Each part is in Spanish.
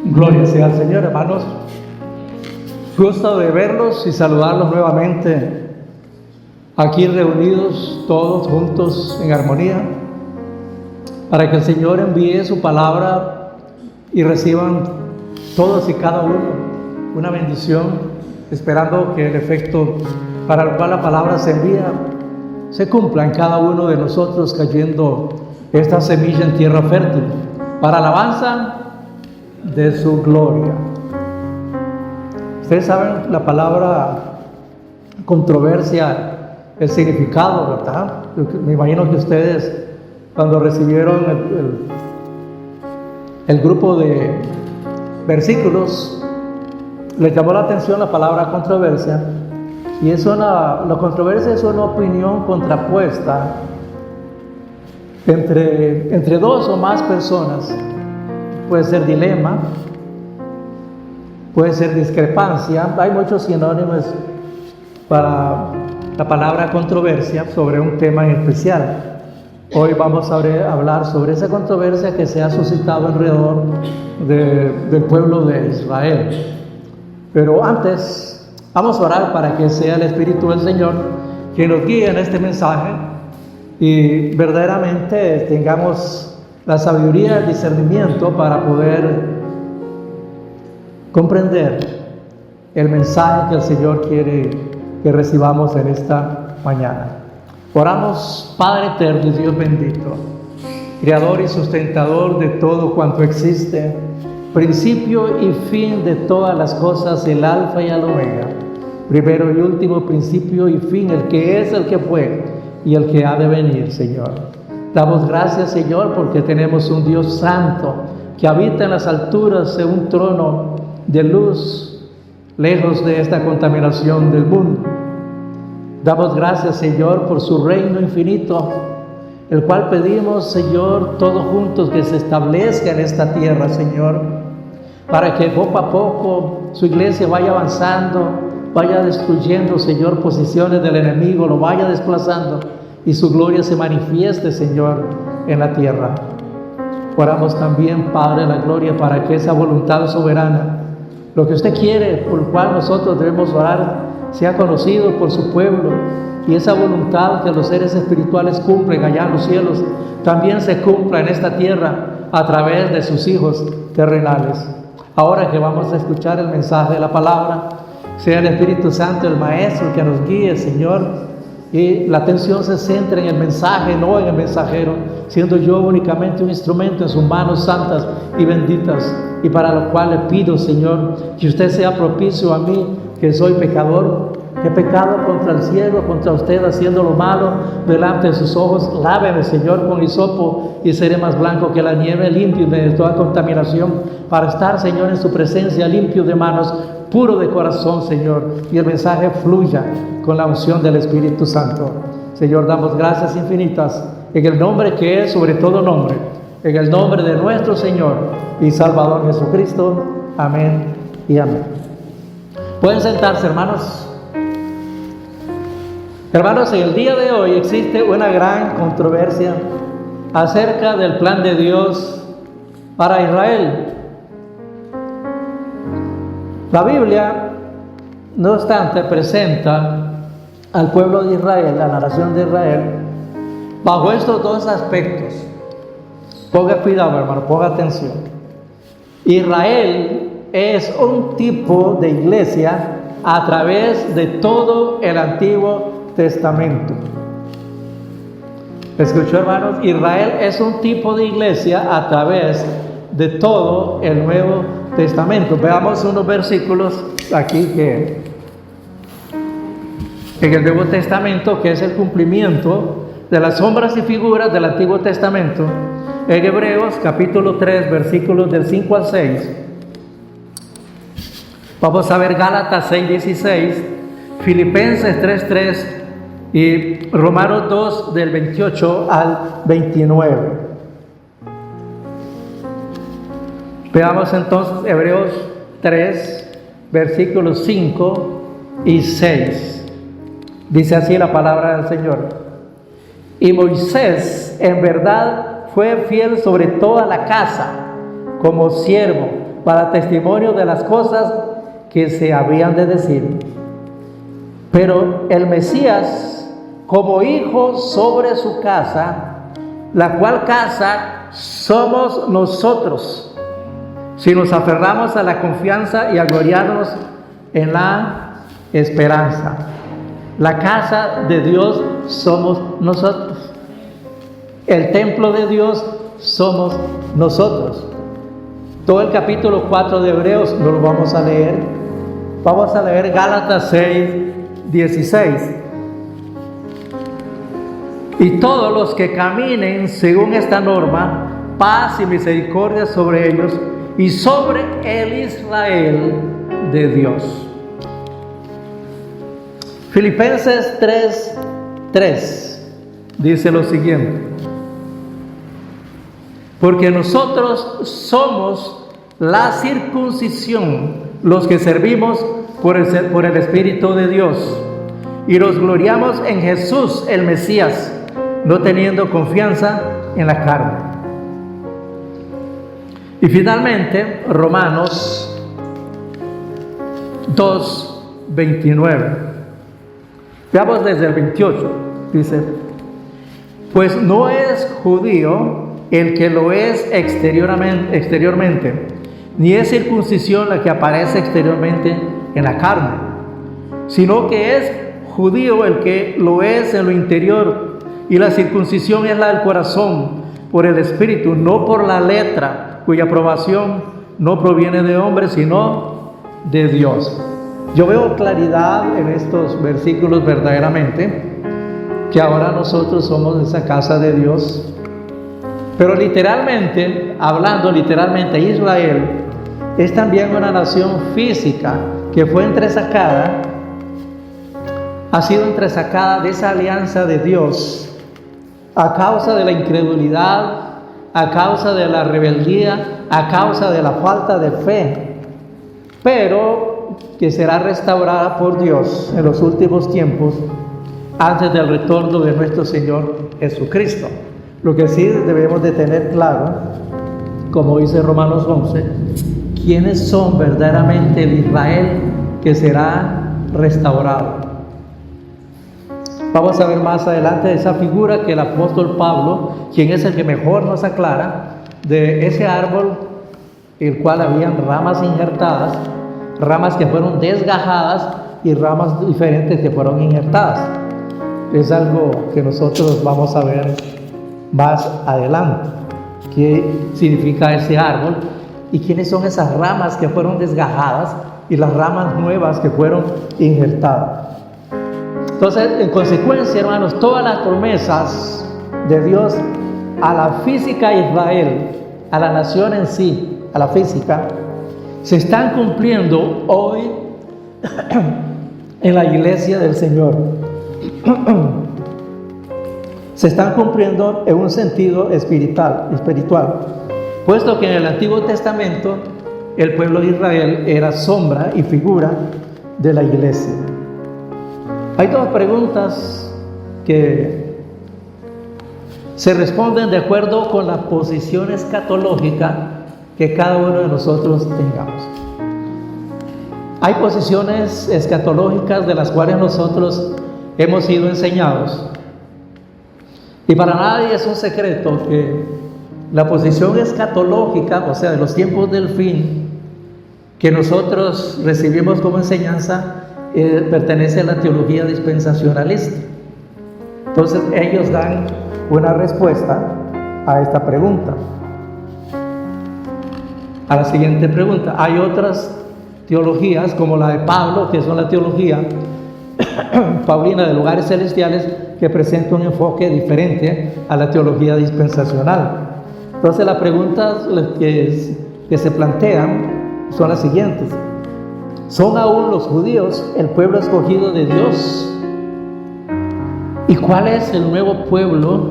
Gloria sea al Señor, hermanos. Gusto de verlos y saludarlos nuevamente aquí reunidos todos juntos en armonía para que el Señor envíe su palabra y reciban todos y cada uno una bendición, esperando que el efecto para el cual la palabra se envía se cumpla en cada uno de nosotros, cayendo esta semilla en tierra fértil para alabanza de su gloria. Ustedes saben la palabra controversia, el significado, ¿verdad? Me imagino que ustedes, cuando recibieron el grupo de versículos, les llamó la atención la palabra controversia. Y la controversia es una opinión contrapuesta entre dos o más personas. Puede ser dilema, puede ser discrepancia. Hay muchos sinónimos para la palabra controversia sobre un tema en especial. Hoy vamos a hablar sobre esa controversia que se ha suscitado alrededor del pueblo de Israel. Pero antes, vamos a orar para que sea el Espíritu del Señor quien nos guíe en este mensaje y verdaderamente tengamos la sabiduría y el discernimiento para poder comprender el mensaje que el Señor quiere que recibamos en esta mañana. Oramos. Padre eterno, Dios bendito, creador y sustentador de todo cuanto existe, principio y fin de todas las cosas, el alfa y el omega, primero y último, principio y fin, el que es, el que fue y el que ha de venir, Señor. Damos gracias, Señor, porque tenemos un Dios santo que habita en las alturas de un trono de luz, lejos de esta contaminación del mundo. Damos gracias, Señor, por su reino infinito, el cual pedimos, Señor, todos juntos que se establezca en esta tierra, Señor, para que poco a poco su iglesia vaya avanzando, vaya destruyendo, Señor, posiciones del enemigo, lo vaya desplazando y su gloria se manifieste, Señor, en la tierra. Oramos también, Padre, la gloria para que esa voluntad soberana, lo que usted quiere, por lo cual nosotros debemos orar, sea conocido por su pueblo, y esa voluntad que los seres espirituales cumplen allá en los cielos, también se cumpla en esta tierra a través de sus hijos terrenales. Ahora que vamos a escuchar el mensaje de la palabra, sea el Espíritu Santo el Maestro que nos guíe, Señor, y la atención se centra en el mensaje, no en el mensajero, siendo yo únicamente un instrumento en sus manos santas y benditas, y para lo cual le pido, Señor, que usted sea propicio a mí, que soy pecador, que he pecado contra el cielo, contra usted, haciendo lo malo delante de sus ojos. Láveme, Señor, con hisopo y seré más blanco que la nieve, limpio de toda contaminación, para estar, Señor, en su presencia, limpio de manos, puro de corazón, Señor, y el mensaje fluya con la unción del Espíritu Santo. Señor, damos gracias infinitas en el nombre que es sobre todo nombre, en el nombre de nuestro Señor y Salvador Jesucristo. Amén y amén. Pueden sentarse, hermanos. Hermanos, en el día de hoy existe una gran controversia acerca del plan de Dios para Israel. La Biblia, no obstante, presenta al pueblo de Israel, a la nación de Israel, bajo estos dos aspectos. Ponga cuidado, hermano, ponga atención. Israel es un tipo de iglesia a través de todo el Antiguo Testamento. ¿Escuchó, hermanos? Israel es un tipo de iglesia a través de todo el Nuevo Testamento. Veamos unos versículos aquí que en el Nuevo Testamento, que es el cumplimiento de las sombras y figuras del Antiguo Testamento. En Hebreos capítulo 3, versículos del 5 al 6. Vamos a ver Gálatas 6:16, Filipenses 3:3 y Romanos 2 del 28 al 29. Veamos entonces Hebreos 3, versículos 5 y 6. Dice así la palabra del Señor. Y Moisés en verdad fue fiel sobre toda la casa, como siervo, para testimonio de las cosas que se habían de decir. Pero el Mesías, como hijo sobre su casa, la cual casa somos nosotros, si nos aferramos a la confianza y a gloriarnos en la esperanza. La casa de Dios somos nosotros. El templo de Dios somos nosotros. Todo el capítulo 4 de Hebreos no lo vamos a leer. Vamos a leer Gálatas 6:16. Y todos los que caminen según esta norma, paz y misericordia sobre ellos y sobre el Israel de Dios. Filipenses 3:3 dice lo siguiente: porque nosotros somos la circuncisión, los que servimos por el Espíritu de Dios, y nos gloriamos en Jesús el Mesías, no teniendo confianza en la carne. Y finalmente, Romanos 2:29. Veamos desde el 28. Dice: pues no es judío el que lo es exteriormente, ni es circuncisión la que aparece exteriormente en la carne, sino que es judío el que lo es en lo interior, y la circuncisión es la del corazón, por el Espíritu, no por la letra, cuya aprobación no proviene de hombre, sino de Dios. Yo veo claridad en estos versículos verdaderamente, que ahora nosotros somos esa casa de Dios. Pero literalmente, hablando literalmente, Israel es también una nación física que fue entresacada, ha sido entresacada de esa alianza de Dios a causa de la incredulidad, a causa de la rebeldía, a causa de la falta de fe, pero que será restaurada por Dios en los últimos tiempos, antes del retorno de nuestro Señor Jesucristo. Lo que sí debemos de tener claro, como dice Romanos 11, quiénes son verdaderamente el Israel que será restaurado. Vamos a ver más adelante esa figura que el apóstol Pablo, quien es el que mejor nos aclara, de ese árbol, el cual habían ramas injertadas, ramas que fueron desgajadas y ramas diferentes que fueron injertadas. Es algo que nosotros vamos a ver más adelante, qué significa ese árbol y quiénes son esas ramas que fueron desgajadas y las ramas nuevas que fueron injertadas. Entonces, en consecuencia, hermanos, todas las promesas de Dios a la física Israel, a la nación en sí, a la física, se están cumpliendo hoy en la iglesia del Señor. Se están cumpliendo en un sentido espiritual, puesto que en el Antiguo Testamento el pueblo de Israel era sombra y figura de la iglesia. Hay dos preguntas que se responden de acuerdo con la posición escatológica que cada uno de nosotros tengamos. Hay posiciones escatológicas de las cuales nosotros hemos sido enseñados. Y para nadie es un secreto que la posición escatológica, o sea, de los tiempos del fin, que nosotros recibimos como enseñanza, pertenece a la teología dispensacionalista. Entonces ellos dan una respuesta a esta pregunta. A la siguiente pregunta. Hay otras teologías, como la de Pablo, que son la teología paulina de lugares celestiales, que presenta un enfoque diferente a la teología dispensacional. Entonces las preguntas que se plantean son las siguientes: ¿son aún los judíos el pueblo escogido de Dios? ¿Y cuál es el nuevo pueblo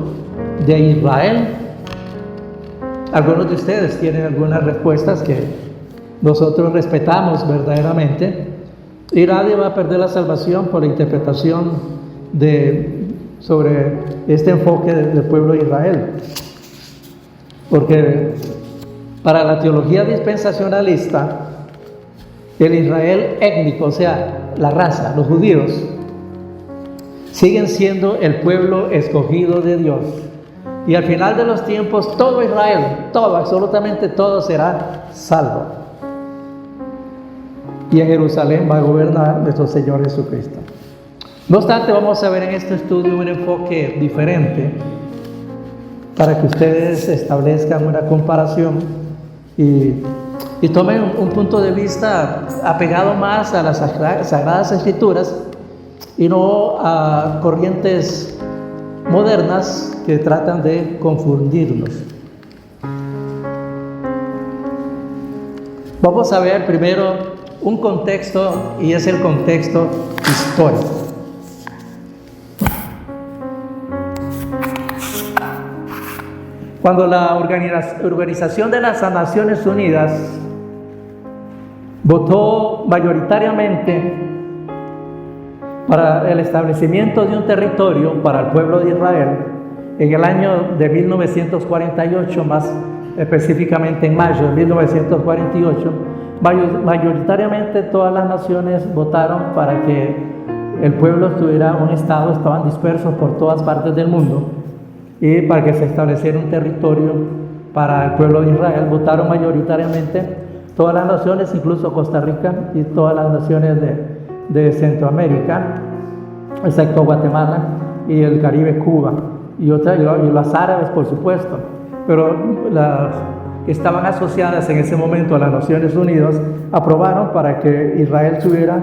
de Israel? Algunos de ustedes tienen algunas respuestas que nosotros respetamos verdaderamente, y nadie va a perder la salvación por la interpretación sobre este enfoque del pueblo de Israel, porque Para la teología dispensacionalista, el Israel étnico, o sea, la raza, los judíos, siguen siendo el pueblo escogido de Dios. Y al final de los tiempos, todo Israel, todo, absolutamente todo será salvo. Y en Jerusalén va a gobernar nuestro Señor Jesucristo. No obstante, vamos a ver en este estudio un enfoque diferente para que ustedes establezcan una comparación y tomen un punto de vista apegado más a las Sagradas Escrituras y no a corrientes modernas que tratan de confundirnos. Vamos a ver primero un contexto, y es el contexto histórico. Cuando la Organización de las Naciones Unidas votó mayoritariamente para el establecimiento de un territorio para el pueblo de Israel en el año de 1948, más específicamente en mayo de 1948, mayoritariamente todas las naciones votaron para que el pueblo tuviera un estado, estaban dispersos por todas partes del mundo, y para que se estableciera un territorio para el pueblo de Israel. Votaron mayoritariamente todas las naciones, incluso Costa Rica y todas las naciones de Centroamérica, excepto Guatemala y el Caribe, Cuba, y las árabes, por supuesto, pero las que estaban asociadas en ese momento a las Naciones Unidas aprobaron para que Israel tuviera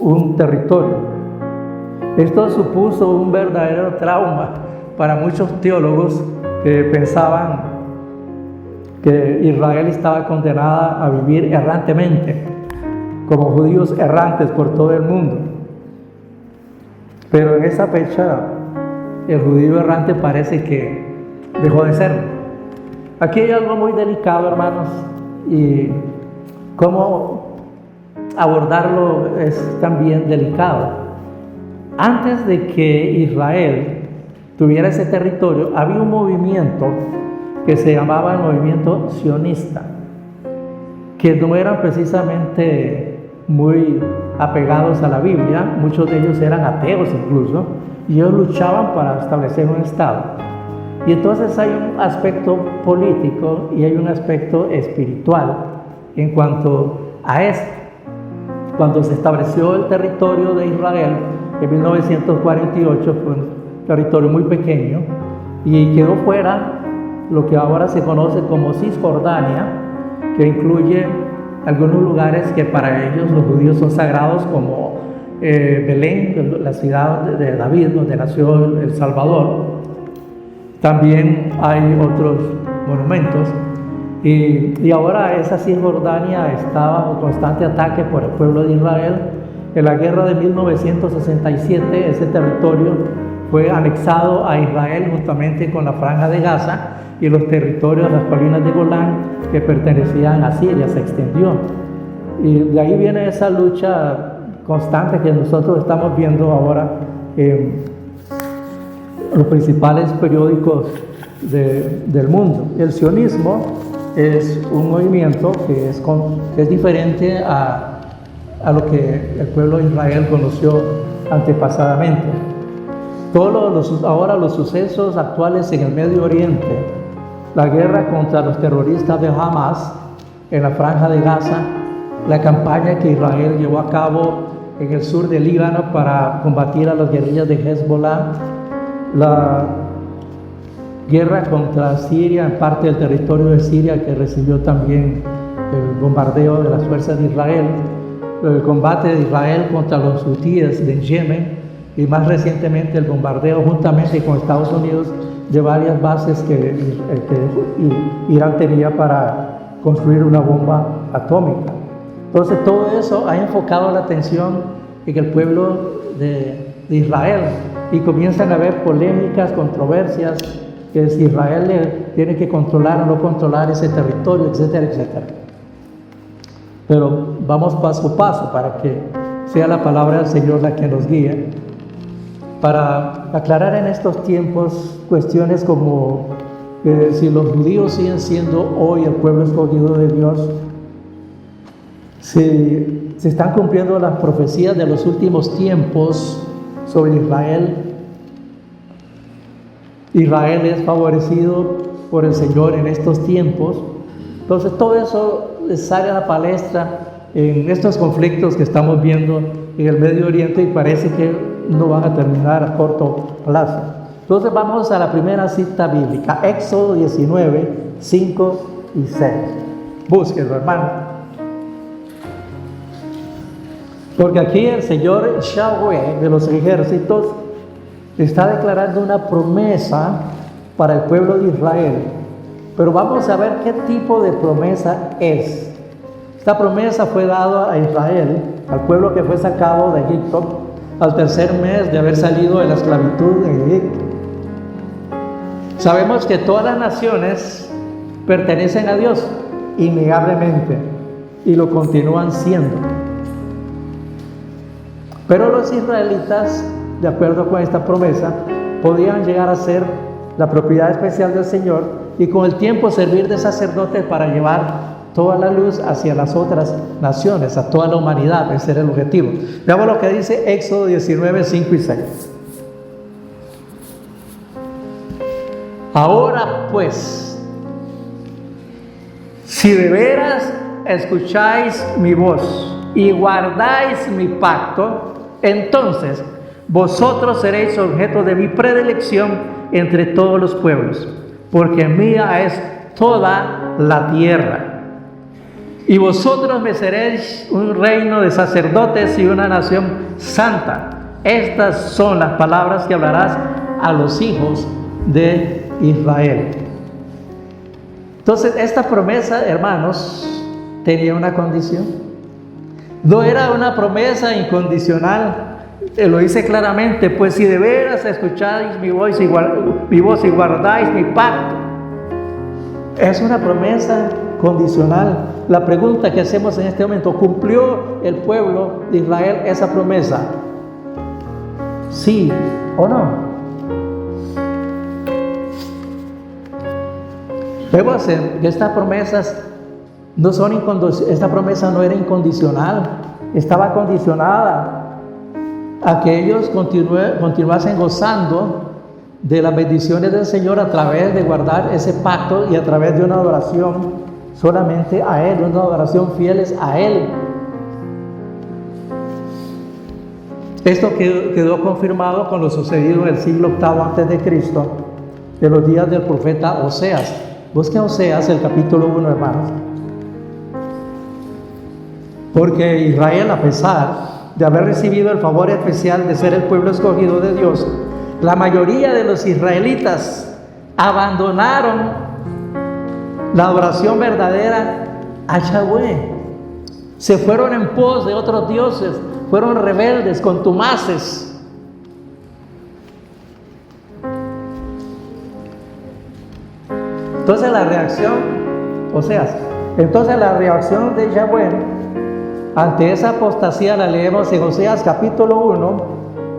un territorio. Esto supuso un verdadero trauma para muchos teólogos que pensaban que Israel estaba condenada a vivir errantemente, como judíos errantes por todo el mundo. Pero en esa fecha, el judío errante parece que dejó de serlo. Aquí hay algo muy delicado, hermanos, y cómo abordarlo es también delicado. Antes de que Israel tuviera ese territorio, había un movimiento que se llamaba el movimiento sionista, que no eran precisamente muy apegados a la Biblia, muchos de ellos eran ateos incluso, y ellos luchaban para establecer un Estado. Y entonces hay un aspecto político y hay un aspecto espiritual en cuanto a esto. Cuando se estableció el territorio de Israel en 1948, fue un territorio muy pequeño y quedó fuera lo que ahora se conoce como Cisjordania, que incluye algunos lugares que para ellos los judíos son sagrados, como Belén, la ciudad de David, donde nació el Salvador. También hay otros monumentos y ahora esa Cisjordania está bajo constante ataque por el pueblo de Israel. En la guerra de 1967 ese territorio fue anexado a Israel juntamente con la Franja de Gaza y los territorios de las colinas de Golán que pertenecían a Siria, se extendió. Y de ahí viene esa lucha constante que nosotros estamos viendo ahora en los principales periódicos del mundo. El sionismo es un movimiento que es diferente a lo que el pueblo de Israel conoció antepasadamente. Ahora los sucesos actuales en el Medio Oriente, la guerra contra los terroristas de Hamas en la Franja de Gaza, la campaña que Israel llevó a cabo en el sur del Líbano para combatir a las guerrillas de Hezbollah, la guerra contra Siria, en parte del territorio de Siria que recibió también el bombardeo de las fuerzas de Israel, el combate de Israel contra los hutíes de Yemen y más recientemente el bombardeo juntamente con Estados Unidos de varias bases que Irán tenía para construir una bomba atómica. Entonces todo eso ha enfocado la atención en el pueblo de Israel y comienzan a haber polémicas, controversias, que si Israel tiene que controlar o no controlar ese territorio, etcétera, etcétera. Pero vamos paso a paso para que sea la palabra del Señor la que nos guíe. Para aclarar en estos tiempos cuestiones como si los judíos siguen siendo hoy el pueblo escogido de Dios, si se están cumpliendo las profecías de los últimos tiempos sobre Israel. Israel es favorecido por el Señor en estos tiempos. Entonces todo eso sale a la palestra en estos conflictos que estamos viendo en el Medio Oriente y parece que no van a terminar a corto plazo. Entonces vamos a la primera cita bíblica, Éxodo 19, 5 y 6. Búsquenlo, hermano. Porque aquí el Señor Yahweh de los ejércitos está declarando una promesa para el pueblo de Israel. Pero vamos a ver qué tipo de promesa es. Esta promesa fue dada a Israel, al pueblo que fue sacado de Egipto, al tercer mes de haber salido de la esclavitud en Egipto. Sabemos que todas las naciones pertenecen a Dios, innegablemente, y lo continúan siendo. Pero los israelitas, de acuerdo con esta promesa, podían llegar a ser la propiedad especial del Señor y con el tiempo servir de sacerdotes para llevar toda la luz hacia las otras naciones, a toda la humanidad. Ese era el objetivo. Veamos lo que dice Éxodo 19, 5 y 6. Ahora pues, si de veras escucháis mi voz y guardáis mi pacto, entonces vosotros seréis objeto de mi predilección entre todos los pueblos, porque mía es toda la tierra. Y vosotros me seréis un reino de sacerdotes y una nación santa. Estas son las palabras que hablarás a los hijos de Israel. Entonces, esta promesa, hermanos, tenía una condición. No era una promesa incondicional. Lo dice claramente: pues si de veras escucháis mi voz y guardáis mi pacto. Es una promesa condicional. La pregunta que hacemos en este momento: ¿cumplió el pueblo de Israel esa promesa? ¿Sí o no? Vemos que estas promesas no son esta promesa no era incondicional, estaba condicionada a que ellos continuasen gozando de las bendiciones del Señor a través de guardar ese pacto y a través de una adoración solamente a Él, una adoración fieles a Él. Esto quedó confirmado con lo sucedido en el siglo VIII antes de Cristo, en los días del profeta Oseas. Busquen Oseas, el capítulo 1, hermanos. Porque Israel, a pesar de haber recibido el favor especial de ser el pueblo escogido de Dios, la mayoría de los israelitas abandonaron la adoración verdadera a Yahweh. Se fueron en pos de otros dioses, fueron rebeldes, contumaces. Entonces la reacción de Yahweh ante esa apostasía la leemos en Oseas capítulo 1,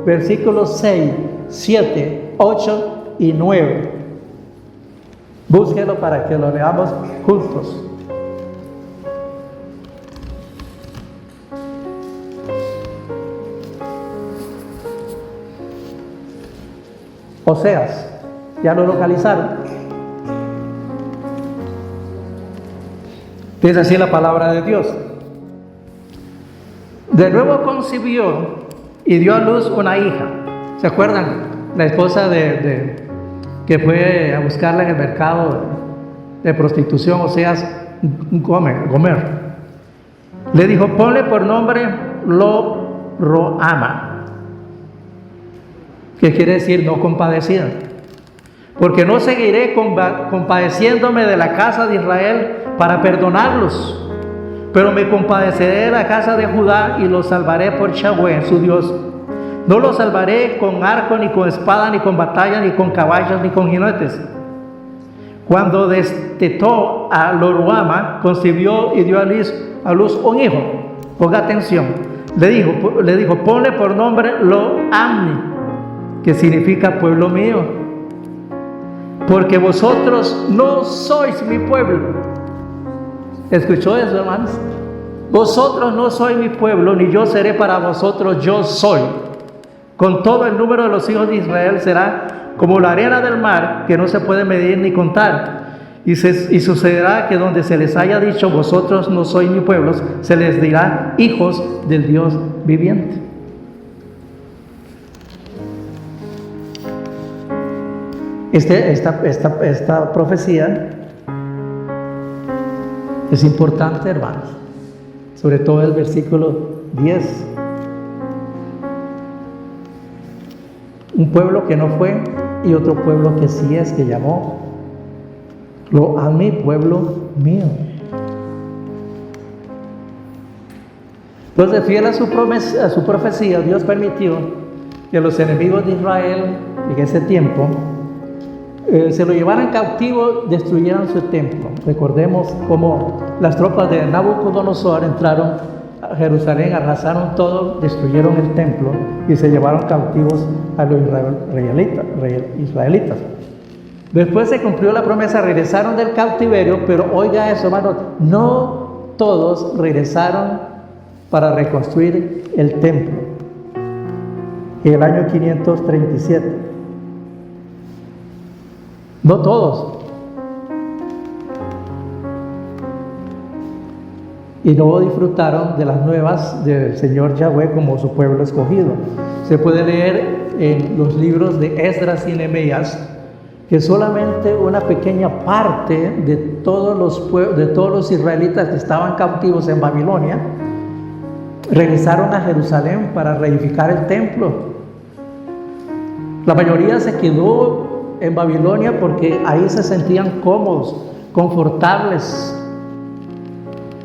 versículos 6, 7, 8 y 9. Búsquelo para que lo leamos juntos. Oseas, ¿ya lo localizaron? Es así la palabra de Dios. De nuevo concibió y dio a luz una hija. ¿Se acuerdan? La esposa que fue a buscarla en el mercado de prostitución, Oseas, Gomer. Le dijo: ponle por nombre Lo-Ruhamá, que quiere decir no compadecida. Porque no seguiré compadeciéndome de la casa de Israel para perdonarlos, pero me compadeceré de la casa de Judá y los salvaré por Yahweh, su Dios. No los salvaré con arco, ni con espada, ni con batalla, ni con caballos, ni con jinetes. Cuando destetó a Lo-Ruhamá, concibió y dio a luz un hijo. Ponga atención. Le dijo: ponle por nombre Lo-Ammi, que significa pueblo mío. porque vosotros no sois mi pueblo. ¿Escuchó eso, hermanos? Vosotros no sois mi pueblo, ni yo seré para vosotros, yo soy. Con todo el número de los hijos de Israel será como la arena del mar, que no se puede medir ni contar. Y sucederá que donde se les haya dicho, vosotros no sois mi pueblo, se les dirá hijos del Dios viviente. Esta profecía es importante, hermanos, sobre todo el versículo 10. Un pueblo que no fue y otro pueblo que sí es, que llamó a mi pueblo mío. Entonces, fiel a su promesa, a su profecía, Dios permitió que los enemigos de Israel en ese tiempo se lo llevaran cautivo, destruyeran su templo. Recordemos cómo las tropas de Nabucodonosor entraron a Jerusalén, arrasaron todo, destruyeron el templo y se llevaron cautivos a los israelitas. Después se cumplió la promesa, regresaron del cautiverio, pero oiga eso, hermano, no todos regresaron para reconstruir el templo en el año 537. No todos. Y no disfrutaron de las nuevas del Señor Yahweh como su pueblo escogido. Se puede leer en los libros de Esdras y Nehemías que solamente una pequeña parte de todos los israelitas que estaban cautivos en Babilonia regresaron a Jerusalén para reedificar el templo. La mayoría se quedó en Babilonia porque ahí se sentían cómodos, confortables,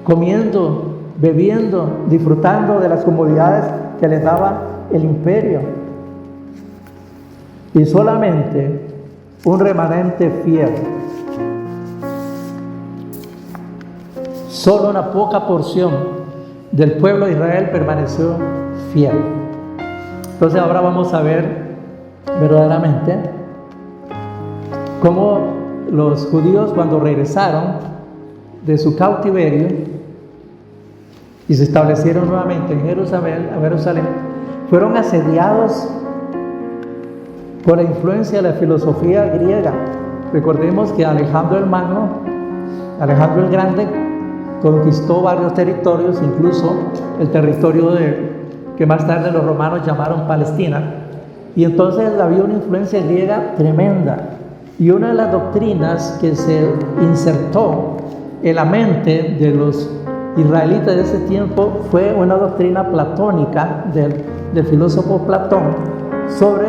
comiendo, bebiendo, disfrutando de las comodidades que les daba el imperio. Y solamente un remanente fiel, solo una poca porción del pueblo de Israel permaneció fiel. Entonces ahora vamos a ver verdaderamente cómo los judíos, cuando regresaron de su cautiverio y se establecieron nuevamente en Jerusalén, fueron asediados por la influencia de la filosofía griega. Recordemos que Alejandro el Magno, Alejandro el Grande, conquistó varios territorios, incluso el territorio que más tarde los romanos llamaron Palestina, y entonces había una influencia griega tremenda. Y una de las doctrinas que se insertó en la mente de los israelitas de ese tiempo fue una doctrina platónica del filósofo Platón sobre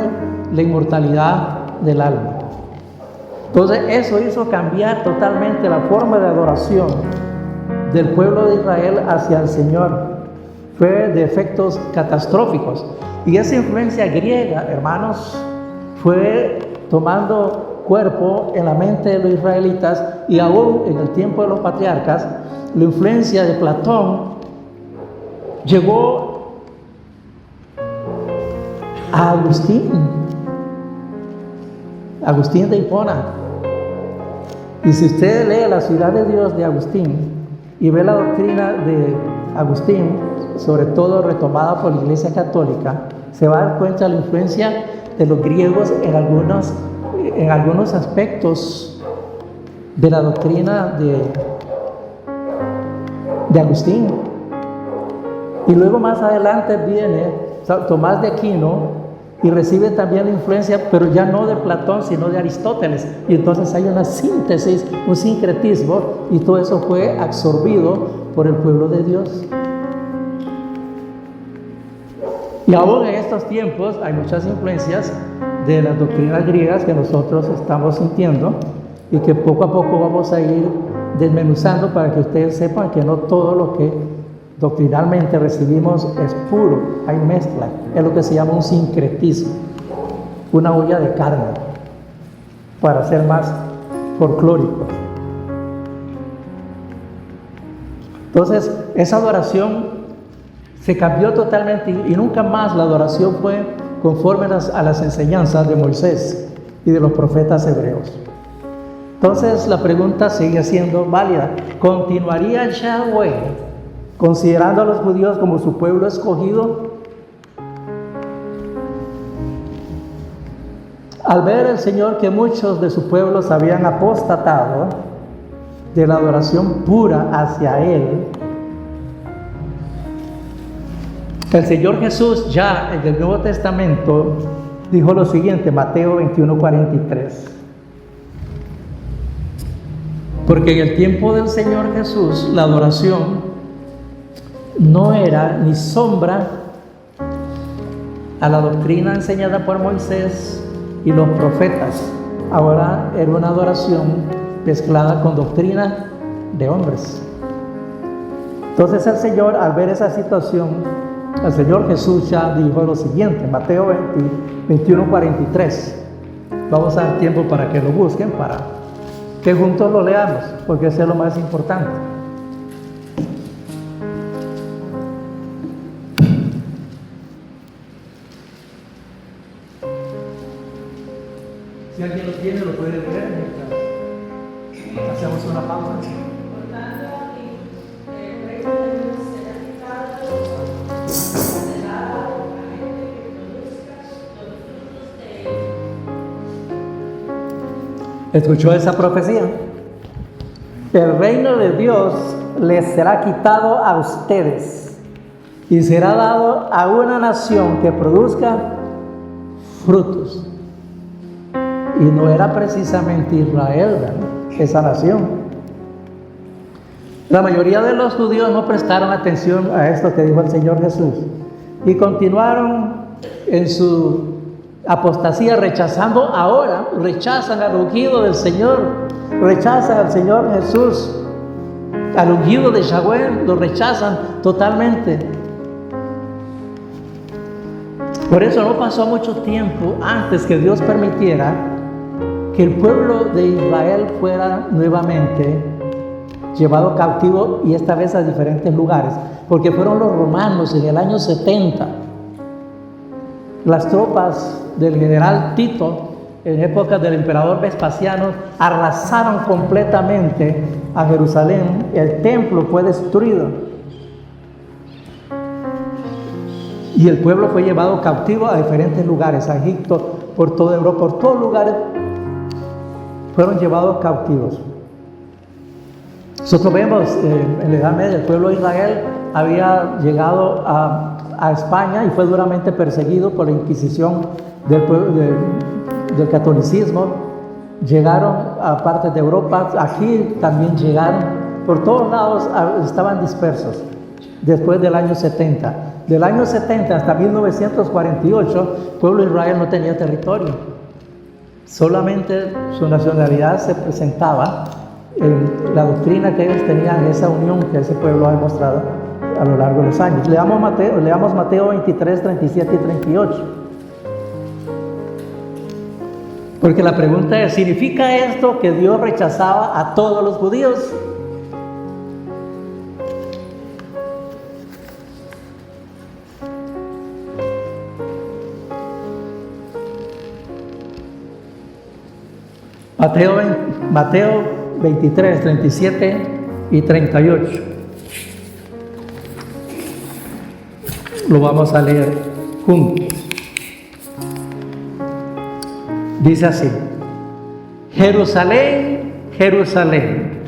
la inmortalidad del alma. Entonces eso hizo cambiar totalmente la forma de adoración del pueblo de Israel hacia el Señor. Fue de efectos catastróficos. Y esa influencia griega, hermanos, fue tomando cuerpo en la mente de los israelitas, y aún en el tiempo de los patriarcas, la influencia de Platón llegó a Agustín de Hipona. Y si usted lee La Ciudad de Dios de Agustín y ve la doctrina de Agustín, sobre todo retomada por la Iglesia Católica, se va a dar cuenta de la influencia de los griegos en algunos aspectos de la doctrina de Agustín. Y luego más adelante viene Tomás de Aquino y recibe también la influencia, pero ya no de Platón, sino de Aristóteles. Y entonces hay una síntesis, un sincretismo, y todo eso fue absorbido por el pueblo de Dios. Y aún en estos tiempos hay muchas influencias de las doctrinas griegas que nosotros estamos sintiendo y que poco a poco vamos a ir desmenuzando para que ustedes sepan que no todo lo que doctrinalmente recibimos es puro, hay mezcla, es lo que se llama un sincretismo, una olla de carne, para ser más folclórico. Entonces, esa adoración se cambió totalmente y nunca más la adoración fue conforme a las enseñanzas de Moisés y de los profetas hebreos. Entonces la pregunta sigue siendo válida. ¿Continuaría Yahweh considerando a los judíos como su pueblo escogido? Al ver el Señor que muchos de su pueblo se habían apostatado de la adoración pura hacia Él, el Señor Jesús ya en el Nuevo Testamento dijo lo siguiente, Mateo 21:43. Porque en el tiempo del Señor Jesús la adoración no era ni sombra a la doctrina enseñada por Moisés y los profetas. Ahora era una adoración mezclada con doctrina de hombres. Entonces el Señor, al ver esa situación, el Señor Jesús ya dijo lo siguiente, Mateo 21:43. Vamos a dar tiempo para que lo busquen, para que juntos lo leamos, porque eso es lo más importante. Si alguien lo tiene, lo puede leer mientras hacemos una pausa. ¿Escuchó esa profecía? El reino de Dios les será quitado a ustedes y será dado a una nación que produzca frutos. Y no era precisamente Israel, ¿verdad?, esa nación. La mayoría de los judíos no prestaron atención a esto que dijo el Señor Jesús y continuaron en su apostasía, rechazan al ungido del Señor, rechazan al Señor Jesús, al ungido de Yahweh, lo rechazan totalmente. Por eso no pasó mucho tiempo antes que Dios permitiera que el pueblo de Israel fuera nuevamente llevado cautivo, y esta vez a diferentes lugares, porque fueron los romanos en el año 70. Las tropas del general Tito, en época del emperador Vespasiano, arrasaron completamente a Jerusalén. El templo fue destruido y el pueblo fue llevado cautivo a diferentes lugares, a Egipto, por toda Europa, por todos lugares fueron llevados cautivos. Nosotros vemos en la Edad Media el pueblo de Israel había llegado a España y fue duramente perseguido por la Inquisición del catolicismo. Llegaron a partes de Europa, aquí también llegaron, por todos lados estaban dispersos después del año 70. Del año 70 hasta 1948, el pueblo de Israel no tenía territorio. Solamente su nacionalidad se presentaba en la doctrina que ellos tenían, esa unión que ese pueblo ha demostrado a lo largo de los años. Leamos Mateo 23, 37 y 38. Porque la pregunta es, ¿significa esto que Dios rechazaba a todos los judíos? Mateo 23, 37 y 38. Lo vamos a leer juntos. Dice así: Jerusalén, Jerusalén,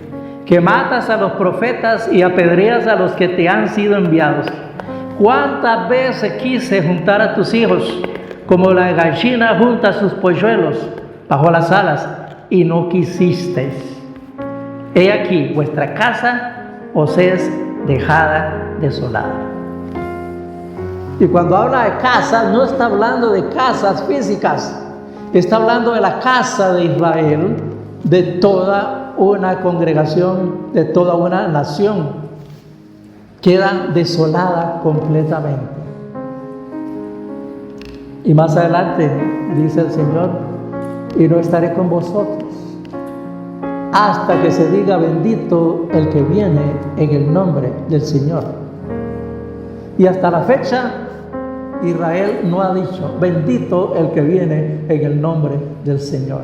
que matas a los profetas y apedreas a los que te han sido enviados. ¿Cuántas veces quise juntar a tus hijos como la gallina junta sus polluelos bajo las alas, y no quisisteis? He aquí, vuestra casa os es dejada desolada. Y cuando habla de casa, no está hablando de casas físicas, está hablando de la casa de Israel, de toda una congregación, de toda una nación. Queda desolada completamente. Y más adelante dice el Señor: y no estaré con vosotros hasta que se diga bendito el que viene en el nombre del Señor. Y hasta la fecha Israel no ha dicho bendito el que viene en el nombre del Señor.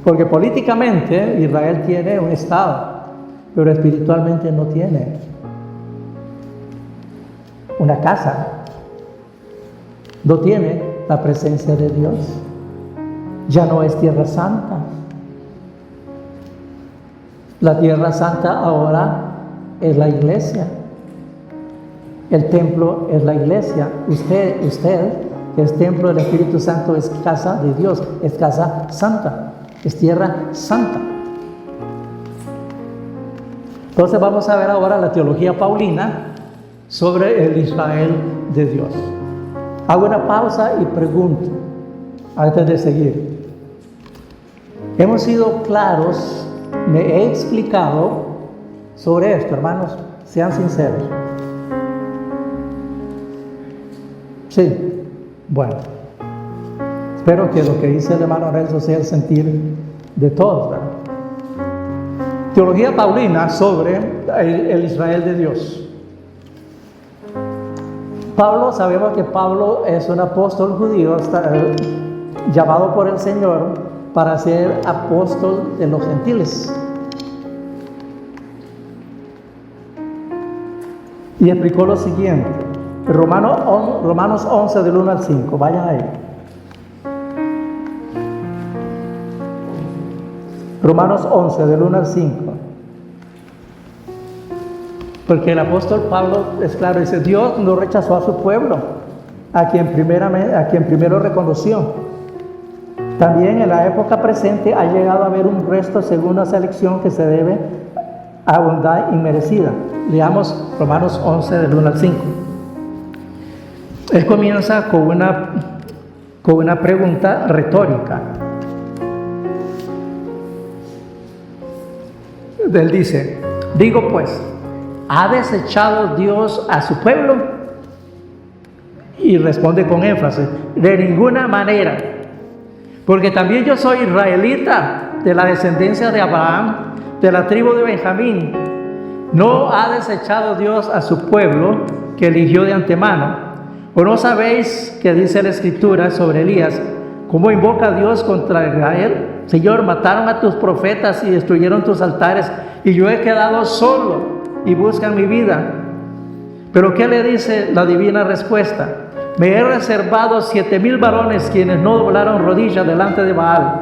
Porque políticamente Israel tiene un Estado, pero espiritualmente no tiene una casa. No tiene la presencia de Dios. Ya no es tierra santa. La tierra santa ahora es la iglesia. El templo es la iglesia. Usted, que es templo del Espíritu Santo, es casa de Dios, es casa santa, es tierra santa. Entonces vamos a ver ahora la teología paulina sobre el Israel de Dios. Hago una pausa y pregunto, antes de seguir. Hemos sido claros, me he explicado sobre esto, hermanos, sean sinceros. Sí, bueno. Espero que lo que dice el hermano Renzo sea el sentir de todos, ¿verdad? Teología paulina sobre el Israel de Dios. Pablo, sabemos que Pablo es un apóstol judío, llamado por el Señor para ser apóstol de los gentiles. Y explicó lo siguiente, Romanos 11 del 1 al 5, vayan ahí. Romanos 11 del 1 al 5. Porque el apóstol Pablo es claro, dice, Dios no rechazó a su pueblo, a quien primero reconoció. También en la época presente ha llegado a haber un resto según la selección que se debe a bondad inmerecida. Leamos Romanos 11 del 1 al 5. Él comienza con una pregunta retórica. Él dice, digo pues, ¿ha desechado Dios a su pueblo? Y responde con énfasis, de ninguna manera, porque también yo soy israelita, de la descendencia de Abraham, de la tribu de Benjamín. ¿No ha desechado Dios a su pueblo que eligió de antemano? ¿O no sabéis que dice la Escritura sobre Elías, cómo invoca a Dios contra Israel? Señor, mataron a tus profetas y destruyeron tus altares, y yo he quedado solo y buscan mi vida. Pero ¿qué le dice la divina respuesta? Me he reservado 7,000 varones quienes no doblaron rodillas delante de Baal.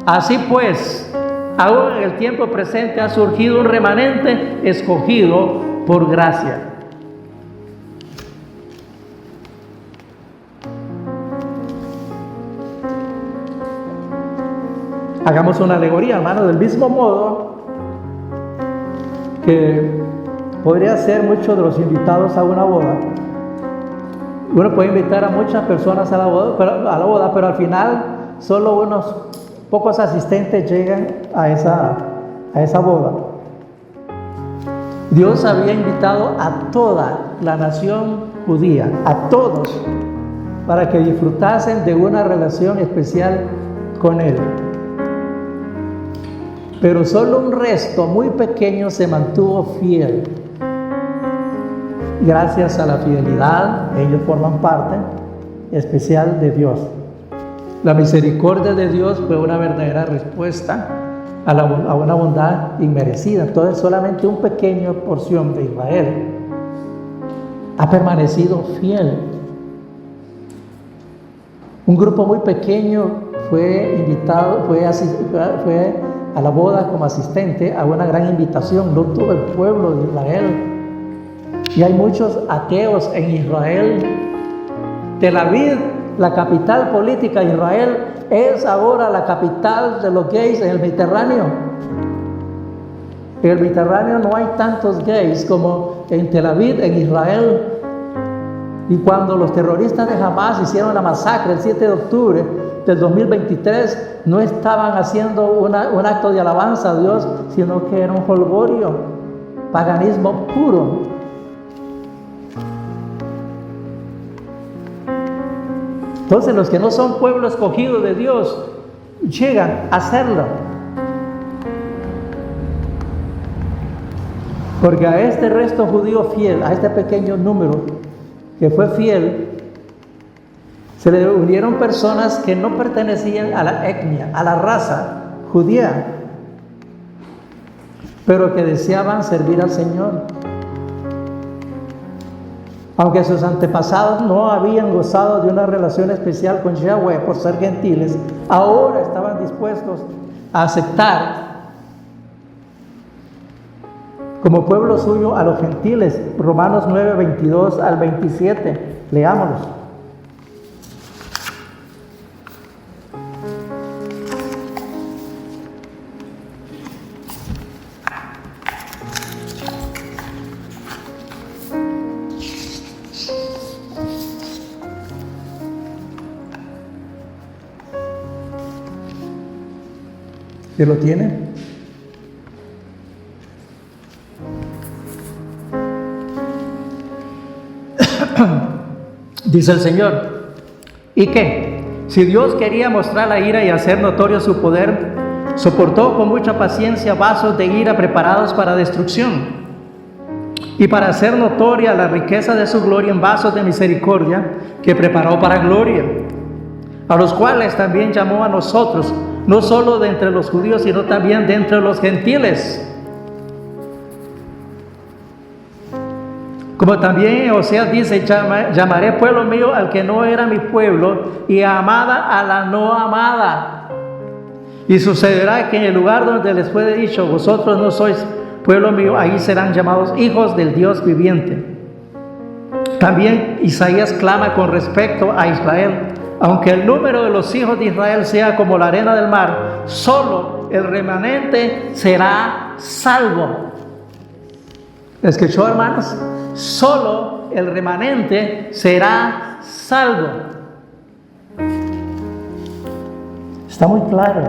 Así pues, aún en el tiempo presente ha surgido un remanente escogido por gracia. Hagamos una alegoría, hermano, del mismo modo que podría ser muchos de los invitados a una boda. Uno puede invitar a muchas personas a la boda, pero al final solo unos pocos asistentes llegan a esa boda. Dios había invitado a toda la nación judía, a todos, para que disfrutasen de una relación especial con Él. Pero solo un resto muy pequeño se mantuvo fiel. Gracias a la fidelidad, ellos forman parte especial de Dios. La misericordia de Dios fue una verdadera respuesta a una bondad inmerecida. Entonces solamente una pequeña porción de Israel ha permanecido fiel. Un grupo muy pequeño fue invitado, fue a la boda como asistente a una gran invitación, no todo el pueblo de Israel. Y hay muchos ateos en Israel. Tel Aviv, la capital política de Israel, es ahora la capital de los gays en el Mediterráneo. En el Mediterráneo no hay tantos gays como en Tel Aviv, en Israel. Y cuando los terroristas de Hamas hicieron la masacre el 7 de octubre del 2023, no estaban haciendo un acto de alabanza a Dios, sino que era un jolgorio, paganismo puro. Entonces los que no son pueblo escogido de Dios llegan a hacerlo. Porque a este resto judío fiel, a este pequeño número que fue fiel, Se le unieron personas que no pertenecían a la etnia, a la raza judía, pero que deseaban servir al Señor. Aunque sus antepasados no habían gozado de una relación especial con Yahweh por ser gentiles, ahora estaban dispuestos a aceptar como pueblo suyo a los gentiles. Romanos 9, 22 al 27. Leámoslos. ¿Quién lo tiene? Dice el Señor: ¿y qué? Si Dios quería mostrar la ira y hacer notorio su poder, soportó con mucha paciencia vasos de ira preparados para destrucción, y para hacer notoria la riqueza de su gloria en vasos de misericordia que preparó para gloria, a los cuales también llamó a nosotros, no solo de entre los judíos, sino también de entre los gentiles. Como también Oseas dice: llamaré pueblo mío al que no era mi pueblo, y amada a la no amada. Y sucederá que en el lugar donde les fue dicho: vosotros no sois pueblo mío, ahí serán llamados hijos del Dios viviente. También Isaías clama con respecto a Israel: aunque el número de los hijos de Israel sea como la arena del mar, solo el remanente será salvo. ¿Escuchó, hermanos? Solo el remanente será salvo. Está muy claro.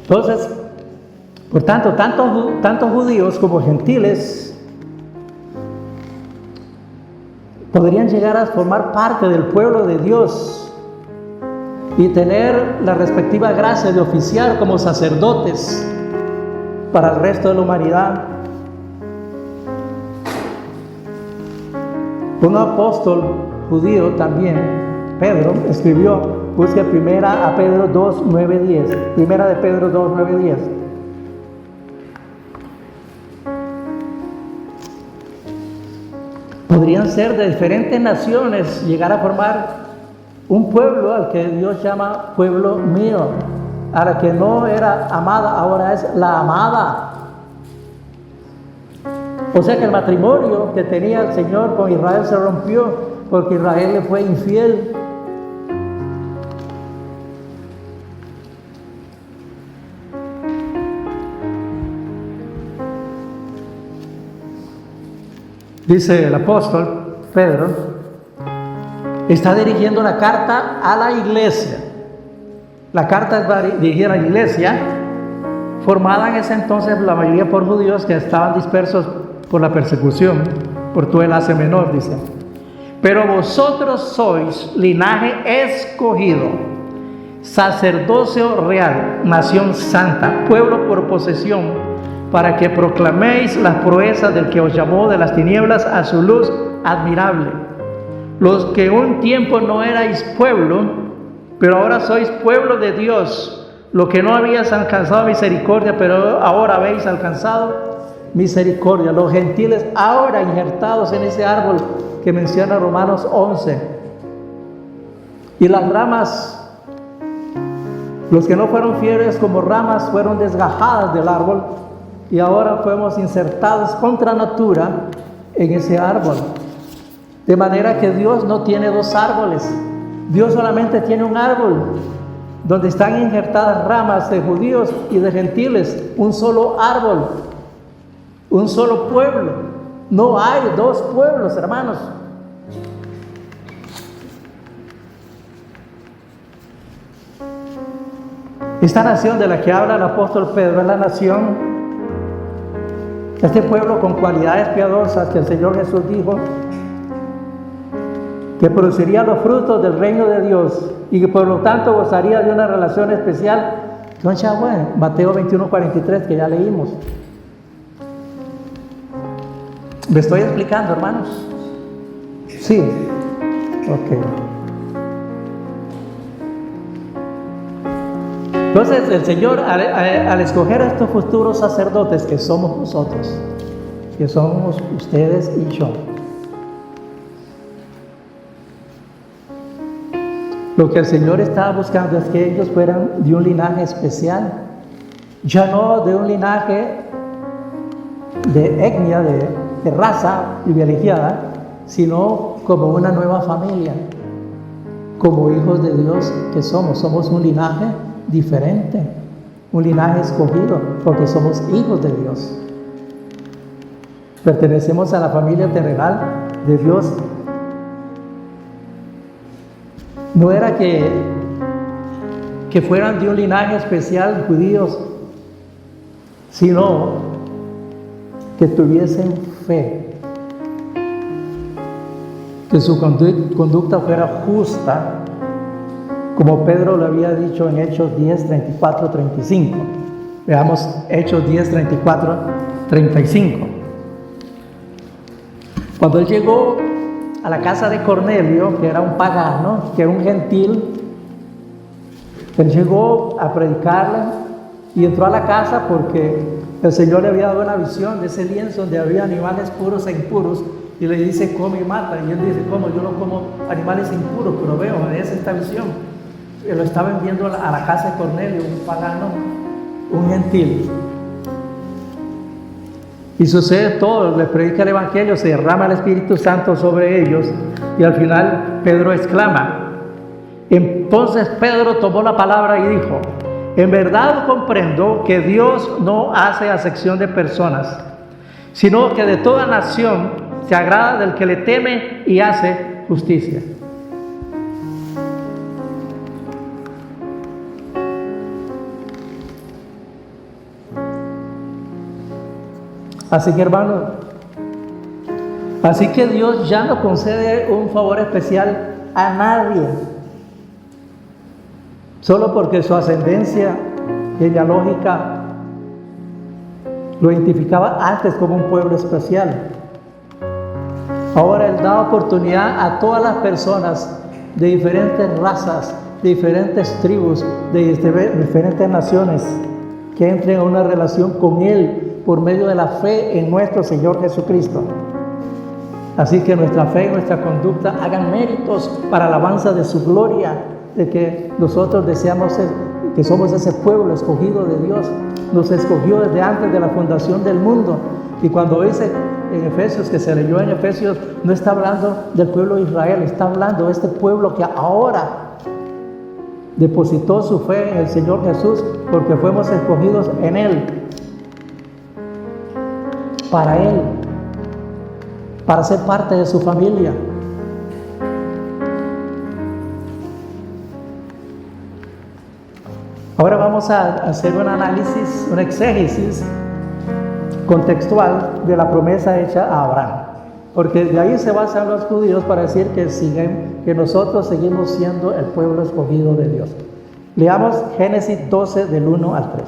Entonces, por tanto, tanto judíos como gentiles podrían llegar a formar parte del pueblo de Dios y tener la respectiva gracia de oficiar como sacerdotes para el resto de la humanidad. Un apóstol judío también, Pedro, escribió, busque primera a Pedro 2, 9, 10. Primera de Pedro 2, 9, 10. Podrían ser de diferentes naciones, llegar a formar un pueblo al que Dios llama pueblo mío, a la que no era amada, ahora es la amada. O sea que el matrimonio que tenía el Señor con Israel se rompió porque Israel le fue infiel. Dice el apóstol Pedro, está dirigiendo una carta a la iglesia. La carta es dirigida a la iglesia, formada en ese entonces la mayoría por judíos que estaban dispersos por la persecución, por todo el Asia Menor, dice. Pero vosotros sois linaje escogido, sacerdocio real, nación santa, pueblo por posesión, para que proclaméis las proezas del que os llamó de las tinieblas a su luz admirable. Los que un tiempo no erais pueblo, pero ahora sois pueblo de Dios. Lo que no habías alcanzado misericordia, pero ahora habéis alcanzado misericordia. Los gentiles ahora injertados en ese árbol que menciona Romanos 11. Y las ramas, los que no fueron fieles como ramas, fueron desgajadas del árbol y ahora fuimos insertados contra natura en ese árbol. De manera que Dios no tiene dos árboles. Dios solamente tiene un árbol donde están injertadas ramas de judíos y de gentiles. Un solo árbol, un solo pueblo. No hay dos pueblos, hermanos. Esta nación de la que habla el apóstol Pedro es la nación, este pueblo con cualidades piadosas que el Señor Jesús dijo que produciría los frutos del reino de Dios y que por lo tanto gozaría de una relación especial con Yahweh. Mateo 21:43, que ya leímos. ¿Me estoy explicando, hermanos? Sí. Ok. Entonces el Señor, al escoger a estos futuros sacerdotes que somos nosotros, que somos ustedes y yo, lo que el Señor estaba buscando es que ellos fueran de un linaje especial, ya no de un linaje de etnia, de raza privilegiada, sino como una nueva familia, como hijos de Dios que somos un linaje diferente, un linaje escogido, porque somos hijos de Dios. Pertenecemos a la familia terrenal de Dios. No era que fueran de un linaje especial judíos, sino que tuviesen fe, que su conducta fuera justa, como Pedro lo había dicho en Hechos 10, 34, 35. Veamos Hechos 10, 34, 35. Cuando él llegó a la casa de Cornelio, que era un pagano, que era un gentil, él llegó a predicarle y entró a la casa porque el Señor le había dado una visión de ese lienzo donde había animales puros e impuros, y le dice: come y mata. Y él dice: ¿cómo? Yo no como animales impuros, pero veo, es esta visión. Lo estaba enviando a la casa de Cornelio, un pagano, un gentil. Y sucede todo, les predica el Evangelio, se derrama el Espíritu Santo sobre ellos, y al final Pedro exclama. Entonces Pedro tomó la palabra y dijo: en verdad comprendo que Dios no hace acepción de personas, sino que de toda nación se agrada del que le teme y hace justicia. Así que, hermano, así que Dios ya no concede un favor especial a nadie, solo porque su ascendencia genealógica lo identificaba antes como un pueblo especial. Ahora Él da oportunidad a todas las personas de diferentes razas, de diferentes tribus, de diferentes naciones, que entren a una relación con Él por medio de la fe en nuestro Señor Jesucristo. Así que nuestra fe y nuestra conducta hagan méritos para alabanza de su gloria, de que nosotros deseamos que somos ese pueblo escogido de Dios. Nos escogió desde antes de la fundación del mundo. Y cuando dice en Efesios, que se leyó en Efesios, no está hablando del pueblo de Israel, está hablando de este pueblo que ahora depositó su fe en el Señor Jesús, porque fuimos escogidos en Él, para Él, para ser parte de su familia. Ahora vamos a hacer un análisis, un exégesis contextual de la promesa hecha a Abraham, porque de ahí se basan los judíos para decir que nosotros seguimos siendo el pueblo escogido de Dios. Leamos Génesis 12 del 1 al 3.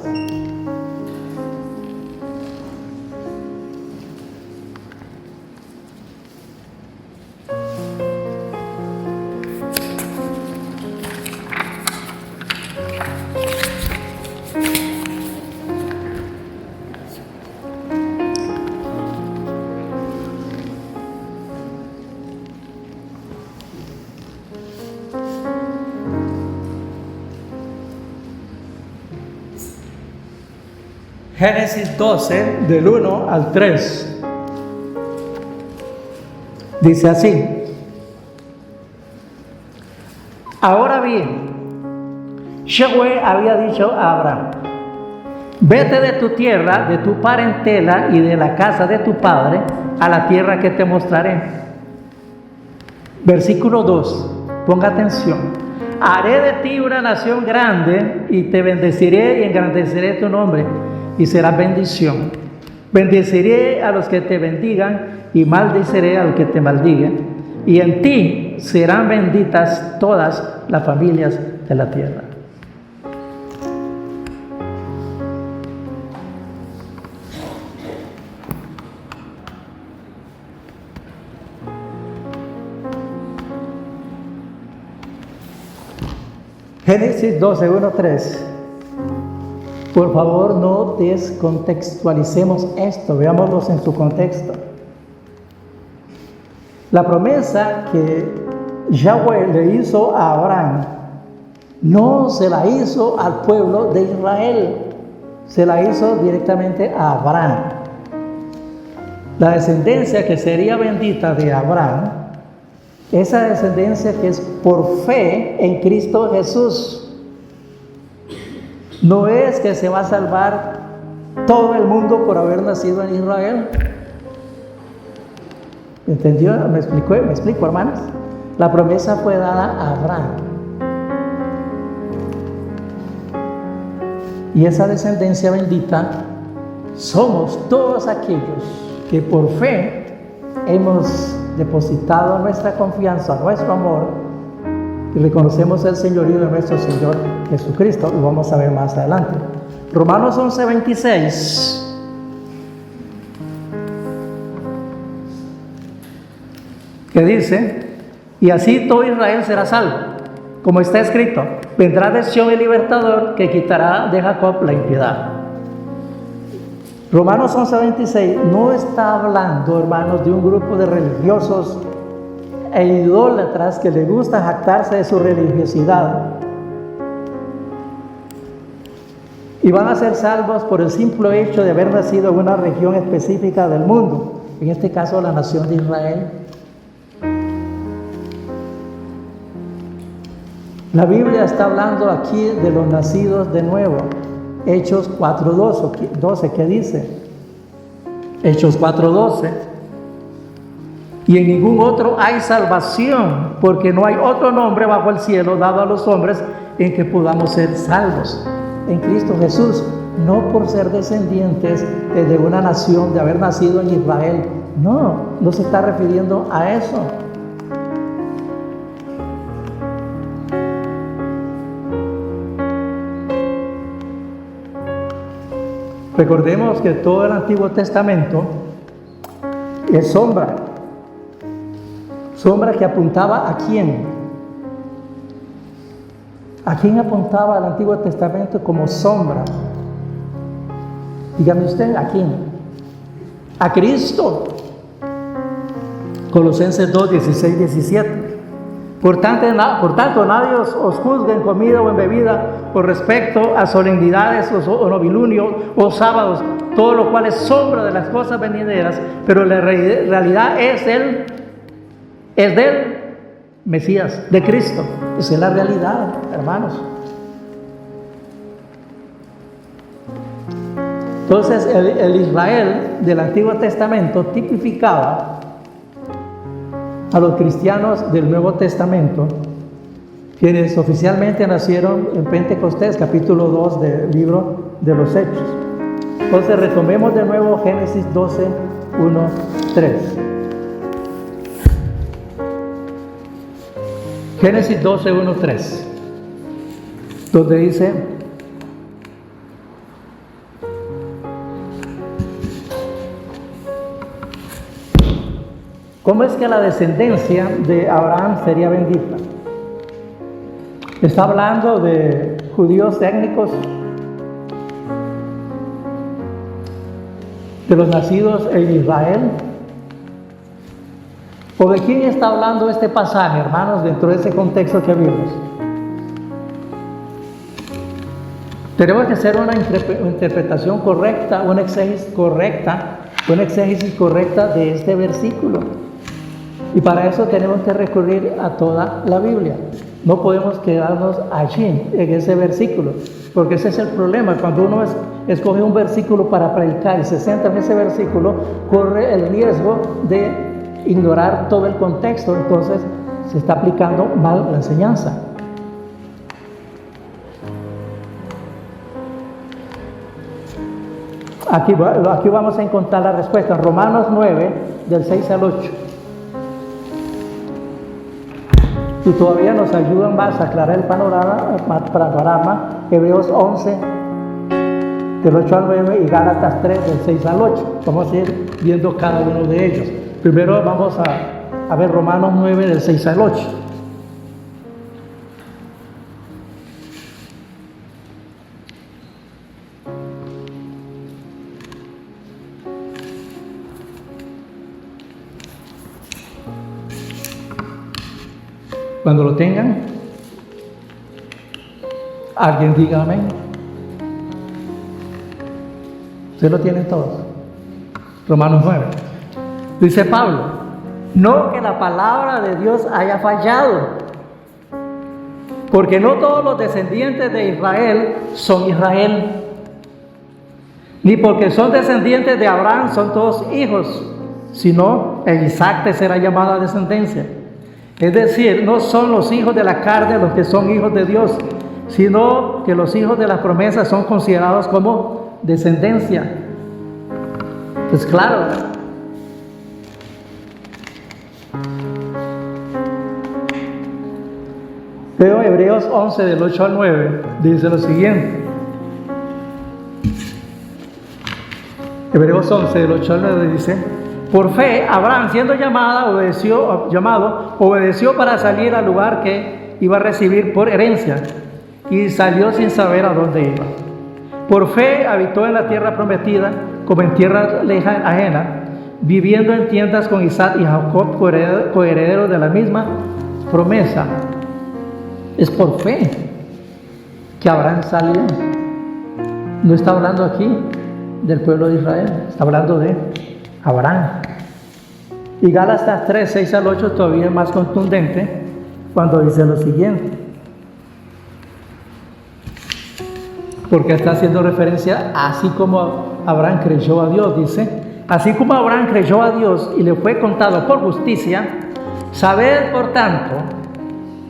Génesis 12, del 1 al 3. Dice así: ahora bien, Yahweh había dicho a Abraham: vete de tu tierra, de tu parentela y de la casa de tu padre a la tierra que te mostraré. Versículo 2, ponga atención: haré de ti una nación grande y te bendeciré y engrandeceré tu nombre, y será bendición. Bendeciré a los que te bendigan y maldeciré al que te maldiga, y en ti serán benditas todas las familias de la tierra. Génesis 12, 1, 3. Por favor, no descontextualicemos esto, veámoslo en su contexto. La promesa que Yahweh le hizo a Abraham no se la hizo al pueblo de Israel, se la hizo directamente a Abraham. La descendencia que sería bendita de Abraham, esa descendencia que es por fe en Cristo Jesús. No es que se va a salvar todo el mundo por haber nacido en Israel. ¿Entendió? ¿Me explico, hermanos? La promesa fue dada a Abraham. Y esa descendencia bendita somos todos aquellos que por fe hemos depositado nuestra confianza, nuestro amor, y reconocemos el señorío de nuestro Señor Jesucristo. Lo vamos a ver más adelante. Romanos 11:26. Que dice: y así todo Israel será salvo, como está escrito: vendrá de Sión el libertador, que quitará de Jacob la impiedad. Romanos 11:26 no está hablando, hermanos, de un grupo de religiosos e idólatras que les gusta jactarse de su religiosidad y van a ser salvos por el simple hecho de haber nacido en una región específica del mundo, en este caso la nación de Israel. La Biblia está hablando aquí de los nacidos de nuevo. Hechos 4:12, ¿qué dice? Hechos 4:12. Y en ningún otro hay salvación, porque no hay otro nombre bajo el cielo dado a los hombres en que podamos ser salvos. En Cristo Jesús, no por ser descendientes de una nación, de haber nacido en Israel. No se está refiriendo a eso. Recordemos que todo el Antiguo Testamento es sombra que apuntaba ¿a quién? ¿A quién apuntaba el Antiguo Testamento como sombra? Dígame usted, ¿a quién? A Cristo. Colosenses 2, 16, 17. Por tanto, nadie os juzgue en comida o en bebida con respecto a solemnidades o novilunios o sábados, todo lo cual es sombra de las cosas venideras, pero la realidad es del Mesías, de Cristo. Esa es la realidad, hermanos. Entonces, el Israel del Antiguo Testamento tipificaba a los cristianos del Nuevo Testamento, quienes oficialmente nacieron en Pentecostés, capítulo 2 del libro de los Hechos. Entonces retomemos de nuevo Génesis 12, 1, 3. Génesis 12, 1, 3, donde dice: ¿cómo es que la descendencia de Abraham sería bendita? Está hablando de judíos étnicos, de los nacidos en Israel. ¿O de quién está hablando este pasaje, hermanos, dentro de ese contexto que vimos? Tenemos que hacer una interpretación correcta, una exégesis correcta de este versículo. Y para eso tenemos que recurrir a toda la Biblia. No podemos quedarnos allí, en ese versículo, porque ese es el problema. Cuando uno escoge un versículo para predicar y se centra en ese versículo, corre el riesgo de ignorar todo el contexto. Entonces se está aplicando mal la enseñanza. Aquí vamos a encontrar la respuesta. Romanos 9, del 6 al 8. Y todavía nos ayudan más a aclarar el panorama, Hebreos 11, del 8 al 9, y Gálatas 3, del 6 al 8. Vamos a ir viendo cada uno de ellos. Primero vamos a ver Romanos 9, del 6 al 8. Cuando lo tengan, alguien diga amén. Ustedes lo tienen todos. Romanos 9. Dice Pablo, no que la palabra de Dios haya fallado, porque no todos los descendientes de Israel son Israel, ni porque son descendientes de Abraham son todos hijos, sino en Isaac te será llamada descendencia. Es decir, no son los hijos de la carne los que son hijos de Dios, sino que los hijos de las promesas son considerados como descendencia. Pues claro, ¿verdad? Pero Hebreos 11 del 8 al 9 dice lo siguiente. Hebreos 11 del 8 al 9 dice: por fe, Abraham, siendo llamado, obedeció para salir al lugar que iba a recibir por herencia, y salió sin saber a dónde iba. Por fe habitó en la tierra prometida, como en tierra ajena, viviendo en tiendas con Isaac y Jacob, coherederos de la misma promesa. Es por fe que Abraham salió. No está hablando aquí del pueblo de Israel, está hablando de Abraham. Y Gálatas 3, 6 al 8 todavía es más contundente cuando dice lo siguiente, porque está haciendo referencia así como Abraham creyó a Dios. Dice, así como Abraham creyó a Dios y le fue contado por justicia, sabed por tanto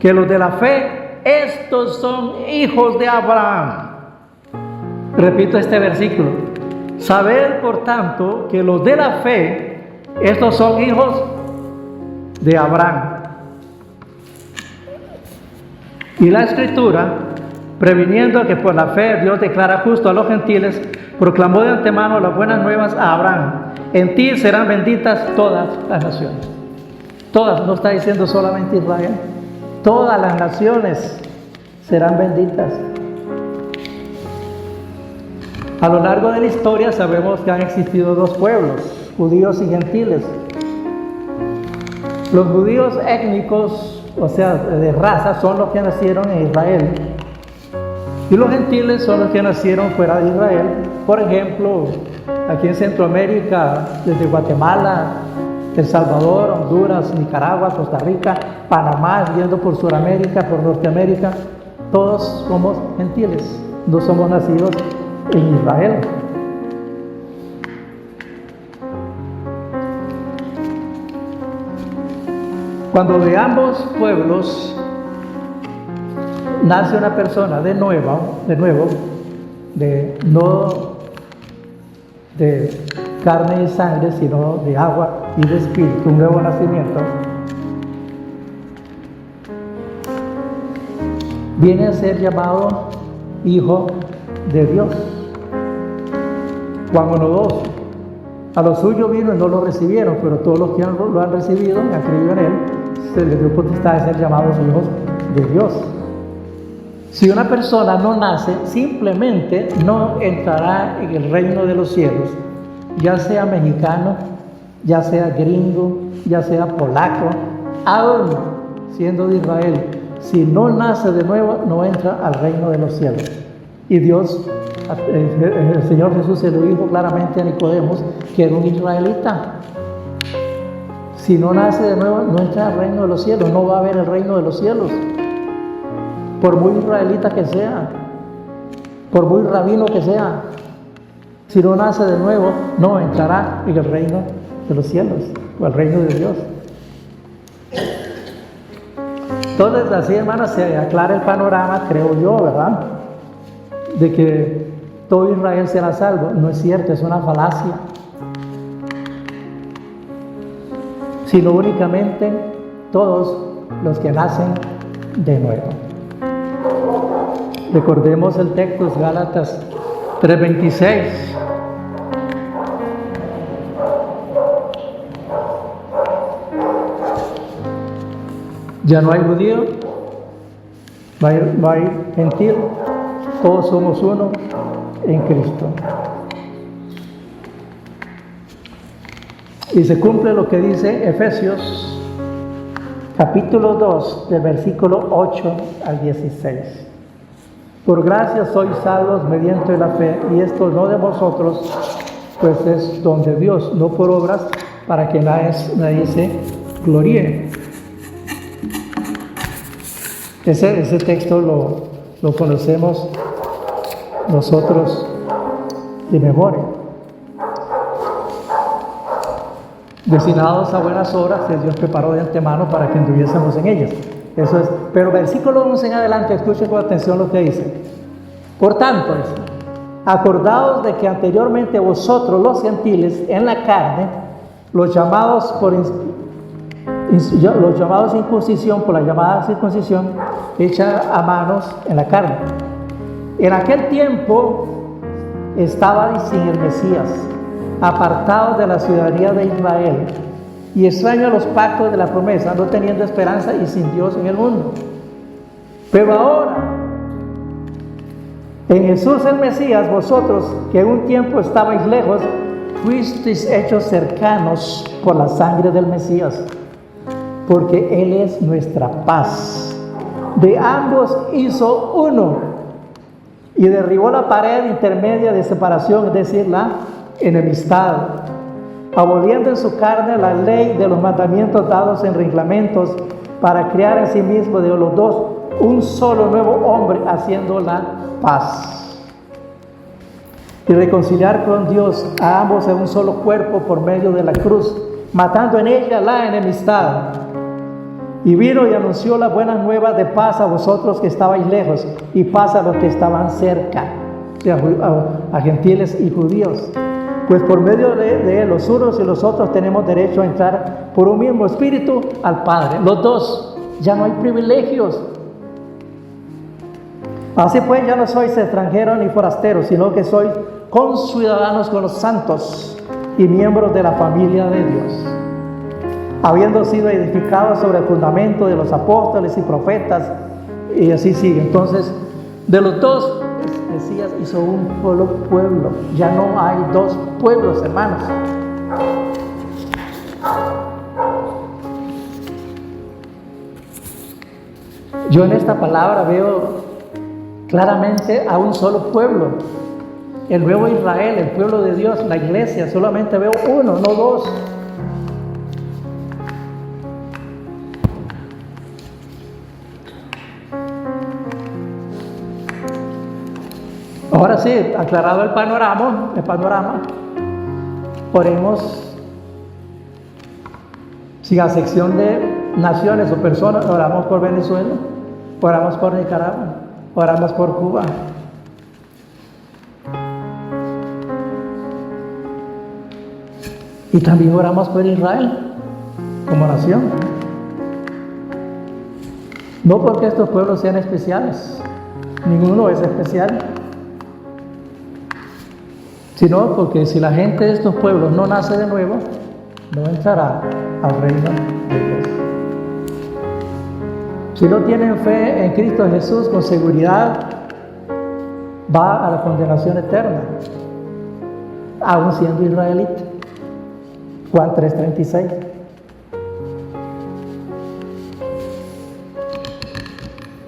que los de la fe, estos son hijos de Abraham. Repito este versículo, sabed por tanto que los de la fe, estos son hijos de Abraham. Y la Escritura, previniendo que por la fe Dios declara justo a los gentiles, proclamó de antemano las buenas nuevas a Abraham: en ti serán benditas todas las naciones. Todas, no está diciendo solamente Israel, todas las naciones serán benditas. A lo largo de la historia sabemos que han existido dos pueblos, judíos y gentiles. Los judíos étnicos, o sea, de raza, son los que nacieron en Israel. Y los gentiles son los que nacieron fuera de Israel. Por ejemplo, aquí en Centroamérica, desde Guatemala, El Salvador, Honduras, Nicaragua, Costa Rica, Panamá, yendo por Sudamérica, por Norteamérica, todos somos gentiles, no somos nacidos en Israel. Cuando de ambos pueblos nace una persona de nuevo, no de carne y sangre, sino de agua y de espíritu, un nuevo nacimiento, viene a ser llamado hijo de Dios. Juan 1:2, a los suyos vino y no lo recibieron, pero todos los que lo han recibido y han creído en él, se les dio potestad de ser llamados hijos de Dios. Si una persona no nace, simplemente no entrará en el reino de los cielos, ya sea mexicano, ya sea gringo, ya sea polaco, aún siendo de Israel. Si no nace de nuevo, no entra al reino de los cielos. Y Dios, el Señor Jesús se lo dijo claramente a Nicodemos, que era un israelita. Si no nace de nuevo, no entra al reino de los cielos, no va a haber el reino de los cielos. Por muy israelita que sea, por muy rabino que sea, si no nace de nuevo, no entrará en el reino de los cielos, o el reino de Dios. Entonces, así, hermanas, se aclara el panorama, creo yo, ¿verdad?, de que todo Israel será salvo. No es cierto, es una falacia. Sino únicamente todos los que nacen de nuevo. Recordemos el texto, Gálatas 3:26. Ya no hay judío, no hay gentil, todos somos uno en Cristo. Y se cumple lo que dice Efesios capítulo 2, del versículo 8 al 16. Por gracia sois salvos mediante la fe, y esto no de vosotros, pues es don de Dios, no por obras, para que nadie se gloríe. Ese texto lo conocemos nosotros de memoria. Destinados a buenas obras que Dios preparó de antemano para que anduviésemos en ellas. Eso es. Pero versículo 11 en adelante, escuchen con atención lo que dice. Por tanto, acordaos de que anteriormente vosotros los gentiles en la carne, los llamados incircuncisión por la llamada circuncisión hecha a manos en la carne. En aquel tiempo estabais sin el Mesías, apartados de la ciudadanía de Israel y extraños a los pactos de la promesa, no teniendo esperanza y sin Dios en el mundo. Pero ahora, en Jesús el Mesías, vosotros que en un tiempo estabais lejos, fuisteis hechos cercanos por la sangre del Mesías, porque Él es nuestra paz. De ambos hizo uno y derribó la pared intermedia de separación, es decir, la enemistad, aboliendo en su carne la ley de los mandamientos dados en reglamentos, para crear en sí mismo de los dos un solo nuevo hombre, haciendo la paz y reconciliar con Dios a ambos en un solo cuerpo por medio de la cruz, matando en ella la enemistad. Y vino y anunció la buena nueva de paz a vosotros que estabais lejos, y paz a los que estaban cerca, o sea, a gentiles y judíos. Pues por medio de él, los unos y los otros tenemos derecho a entrar por un mismo espíritu al Padre. Los dos, ya no hay privilegios. Así pues, ya no sois extranjeros ni forasteros, sino que sois conciudadanos con los santos y miembros de la familia de Dios, habiendo sido edificados sobre el fundamento de los apóstoles y profetas, y así sigue. Entonces, de los dos, Mesías hizo un solo pueblo. Ya no hay dos pueblos, hermanos. Yo en esta palabra veo claramente a un solo pueblo, el nuevo Israel, el pueblo de Dios, la iglesia. Solamente veo uno, no dos. Ahora sí, aclarado el panorama, oremos sin acepción de naciones o personas. Oramos por Venezuela, oramos por Nicaragua, oramos por Cuba. Y también oramos por Israel como nación. No porque estos pueblos sean especiales, ninguno es especial, sino porque si la gente de estos pueblos no nace de nuevo, no entrará al reino de Dios. Si no tienen fe en Cristo Jesús, con seguridad va a la condenación eterna, aún siendo israelita. Juan 3:36.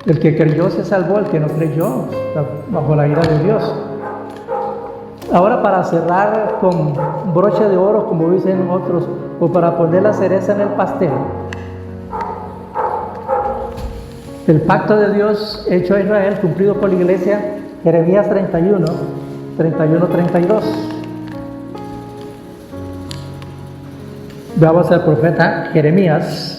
El que creyó se salvó, el que no creyó está bajo la ira de Dios. Ahora, para cerrar con broche de oro, como dicen otros, o para poner la cereza en el pastel, el pacto de Dios hecho a Israel, cumplido por la iglesia, Jeremías 31:32. Vamos al profeta Jeremías.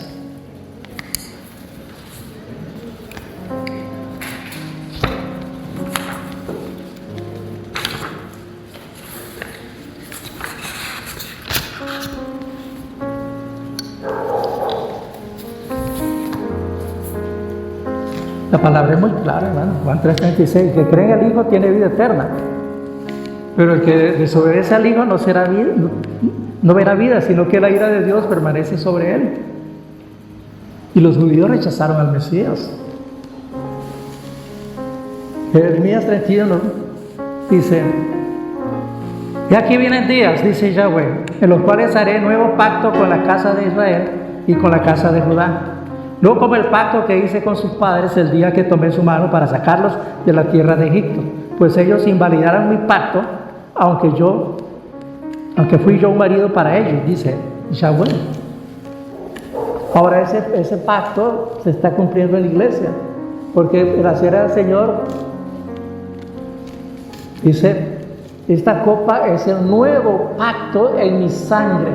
La palabra es muy clara, hermano. Juan 3:36, que cree en el Hijo tiene vida eterna, pero el que desobedece al Hijo no verá vida, sino que la ira de Dios permanece sobre él. Y los judíos rechazaron al Mesías. Jeremías 31 dice: y aquí vienen días, dice Yahweh, en los cuales haré nuevo pacto con la casa de Israel y con la casa de Judá. No como el pacto que hice con sus padres el día que tomé su mano para sacarlos de la tierra de Egipto, pues ellos invalidaron mi pacto, aunque fui yo un marido para ellos, dice Yahweh. Ahora ese pacto se está cumpliendo en la iglesia, porque la cena del Señor dice: esta copa es el nuevo pacto en mi sangre.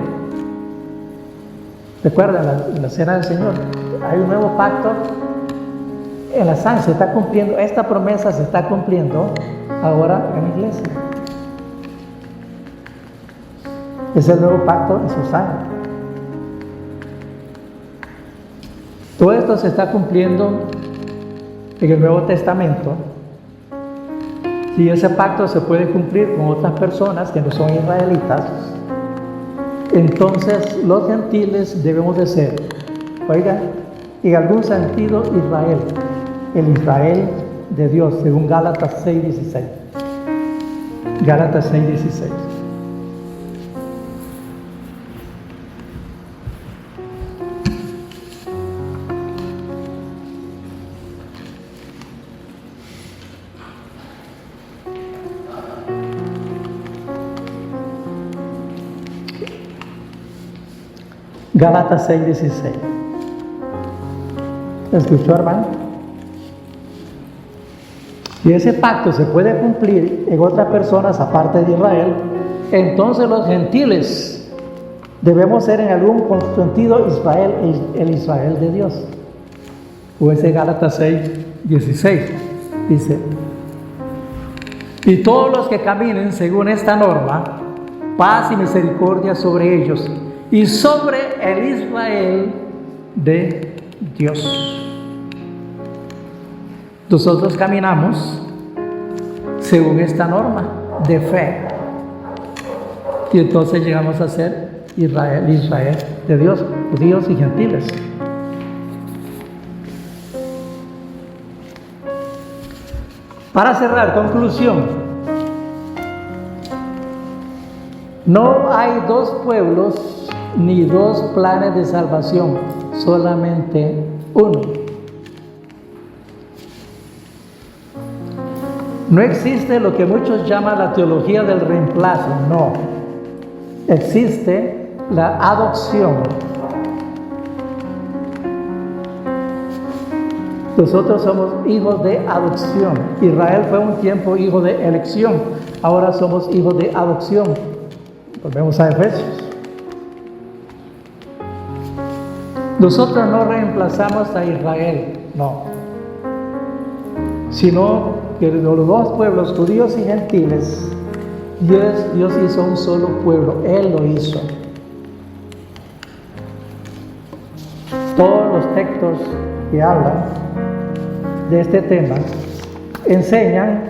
¿Recuerdan la cena del Señor? Hay un nuevo pacto en la sangre, se está cumpliendo, esta promesa se está cumpliendo ahora en la iglesia. Es el nuevo pacto en su sangre. Todo esto se está cumpliendo en el Nuevo Testamento. Si ese pacto se puede cumplir con otras personas que no son israelitas, entonces los gentiles debemos de ser, oiga, en algún sentido Israel, el Israel de Dios, según Gálatas 6:16. Gálatas 6:16. Gálatas 6:16. ¿Escuchó, hermano? Si ese pacto se puede cumplir en otras personas aparte de Israel, entonces los gentiles debemos ser en algún sentido Israel, el Israel de Dios. O ese Gálatas 6:16 dice: y todos los que caminen según esta norma, paz y misericordia sobre ellos y sobre el Israel de Dios. Nosotros caminamos según esta norma de fe, y entonces llegamos a ser Israel de Dios, judíos y gentiles. Para cerrar, conclusión: no hay dos pueblos ni dos planes de salvación, solamente uno. No existe lo que muchos llaman la teología del reemplazo, no. Existe la adopción. Nosotros somos hijos de adopción. Israel fue un tiempo hijo de elección, ahora somos hijos de adopción. Volvemos a Efesios. Nosotros no reemplazamos a Israel, no, sino que de los dos pueblos, judíos y gentiles, Dios hizo un solo pueblo, Él lo hizo. Todos los textos que hablan de este tema enseñan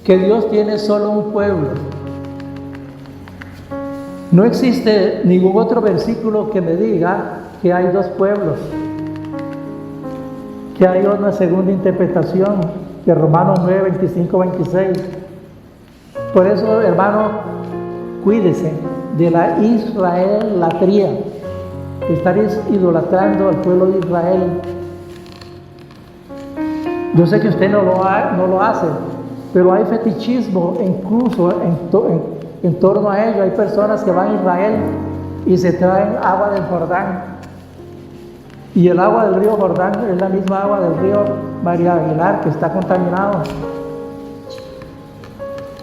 que Dios tiene solo un pueblo. No existe ningún otro versículo que me diga que hay dos pueblos, que hay una segunda interpretación de Romanos 9, 25, 26. Por eso, hermano, cuídese de la israelatría, estar idolatrando al pueblo de Israel. Yo sé que usted no lo hace, pero hay fetichismo incluso en torno a ello. Hay personas que van a Israel y se traen agua del Jordán. Y el agua del río Jordán es la misma agua del río María Aguilar, que está contaminado.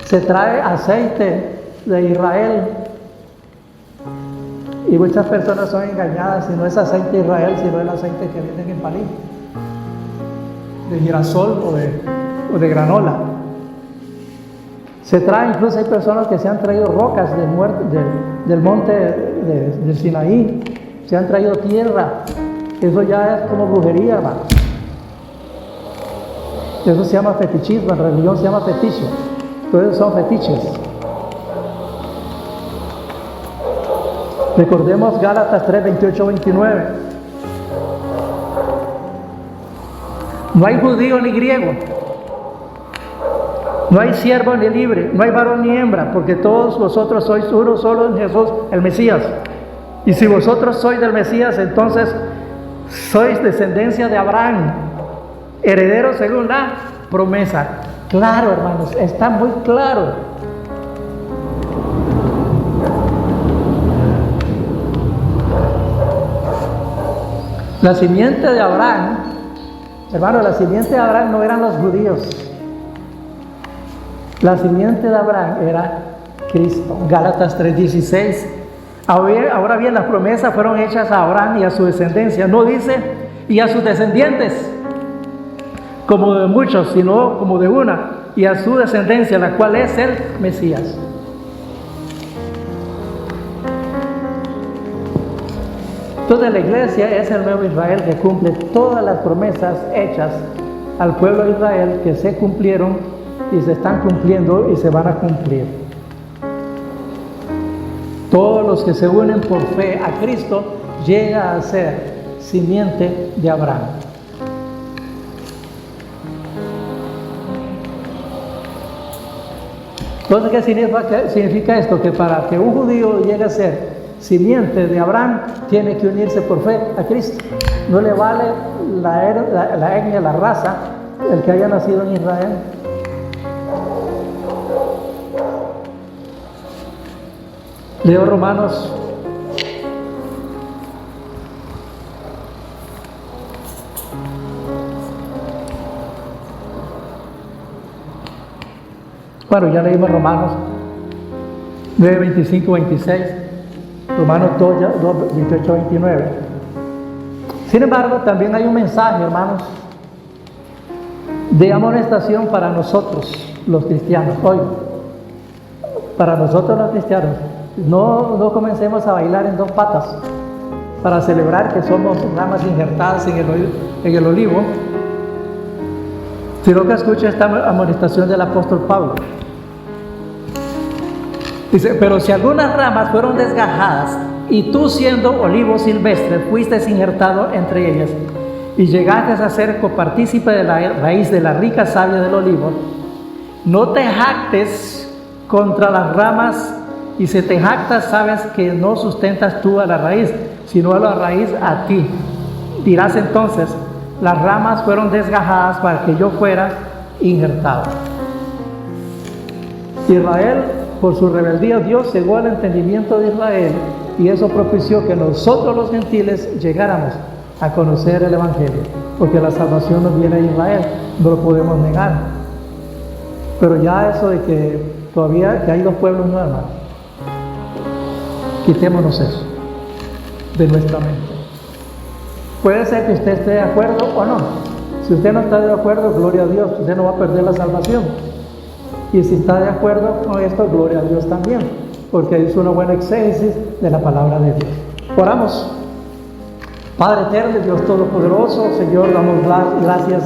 Se trae aceite de Israel. Y muchas personas son engañadas, si no es aceite de Israel, sino el aceite que venden en Palín, de girasol o de granola. Se trae, incluso hay personas que se han traído rocas del monte del Sinaí, se han traído tierra. Eso ya es como brujería, hermano. Eso se llama fetichismo, en religión se llama fetiche. Entonces son fetiches. Recordemos Gálatas 3, 28, 29. No hay judío ni griego, no hay siervo ni libre, no hay varón ni hembra, porque todos vosotros sois uno solo en Jesús, el Mesías. Y si vosotros sois del Mesías, entonces sois descendencia de Abraham, herederos según la promesa. Claro, hermanos, está muy claro. La simiente de Abraham, hermano, la simiente de Abraham no eran los judíos. La simiente de Abraham era Cristo. Gálatas 3:16. Ahora bien, las promesas fueron hechas a Abraham y a su descendencia. No dice y a sus descendientes, como de muchos, sino como de una, y a su descendencia, la cual es el Mesías. Entonces la iglesia es el nuevo Israel que cumple todas las promesas hechas al pueblo de Israel, que se cumplieron y se están cumpliendo y se van a cumplir. Todos los que se unen por fe a Cristo llegan a ser simiente de Abraham. Entonces, ¿qué significa esto? Que para que un judío llegue a ser simiente de Abraham, tiene que unirse por fe a Cristo. No le vale la etnia, la raza, el que haya nacido en Israel. Leo Romanos 4, ya leímos Romanos 9, 25, 26, Romanos 2, 28, 29. Sin embargo, también hay un mensaje, hermanos, de amonestación para nosotros, los cristianos. Hoy, para nosotros los cristianos, no comencemos a bailar en dos patas para celebrar que somos ramas injertadas en el olivo, sino que escuche esta amonestación del apóstol Pablo. Dice: pero si algunas ramas fueron desgajadas y tú, siendo olivo silvestre, fuiste injertado entre ellas y llegaste a ser copartícipe de la raíz de la rica savia del olivo, no te jactes contra las ramas, y si te jactas, sabes que no sustentas tú a la raíz, sino a la raíz a ti. Dirás entonces: las ramas fueron desgajadas para que yo fuera injertado. Israel, por su rebeldía, Dios cegó el entendimiento de Israel, y eso propició que nosotros los gentiles llegáramos a conocer el Evangelio, porque la salvación nos viene de Israel, no lo podemos negar. Pero ya eso de que todavía que hay dos pueblos, no, hermano, quitémonos eso de nuestra mente. Puede ser que usted esté de acuerdo o no. Si usted no está de acuerdo, gloria a Dios, usted no va a perder la salvación. Y si está de acuerdo con esto, gloria a Dios también, porque es una buena exégesis de la palabra de Dios. Oramos. Padre eterno, Dios todopoderoso, Señor, damos gracias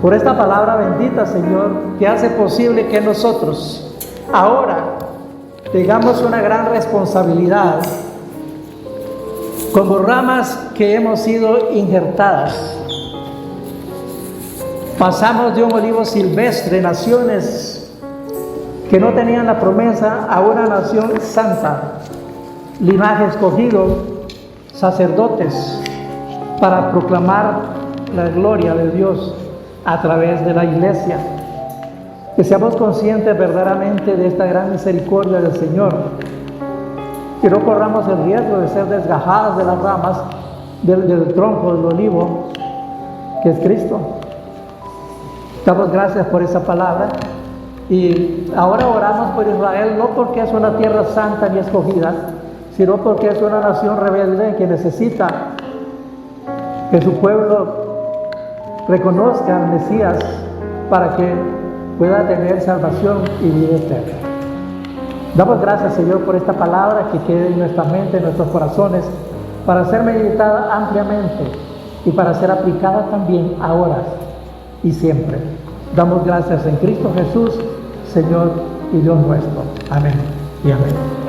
por esta palabra bendita, Señor, que hace posible que nosotros ahora tengamos una gran responsabilidad como ramas que hemos sido injertadas. Pasamos de un olivo silvestre, naciones que no tenían la promesa, a una nación santa, linaje escogido, sacerdotes, para proclamar la gloria de Dios a través de la iglesia. Que seamos conscientes verdaderamente de esta gran misericordia del Señor, que no corramos el riesgo de ser desgajadas de las ramas del tronco del olivo, que es Cristo. Damos gracias por esa palabra. Y ahora oramos por Israel, no porque es una tierra santa ni escogida, sino porque es una nación rebelde que necesita que su pueblo reconozca al Mesías para que pueda tener salvación y vida eterna. Damos gracias, Señor, por esta palabra que quede en nuestra mente, en nuestros corazones, para ser meditada ampliamente y para ser aplicada también ahora y siempre. Damos gracias en Cristo Jesús, Señor y Dios nuestro. Amén y amén.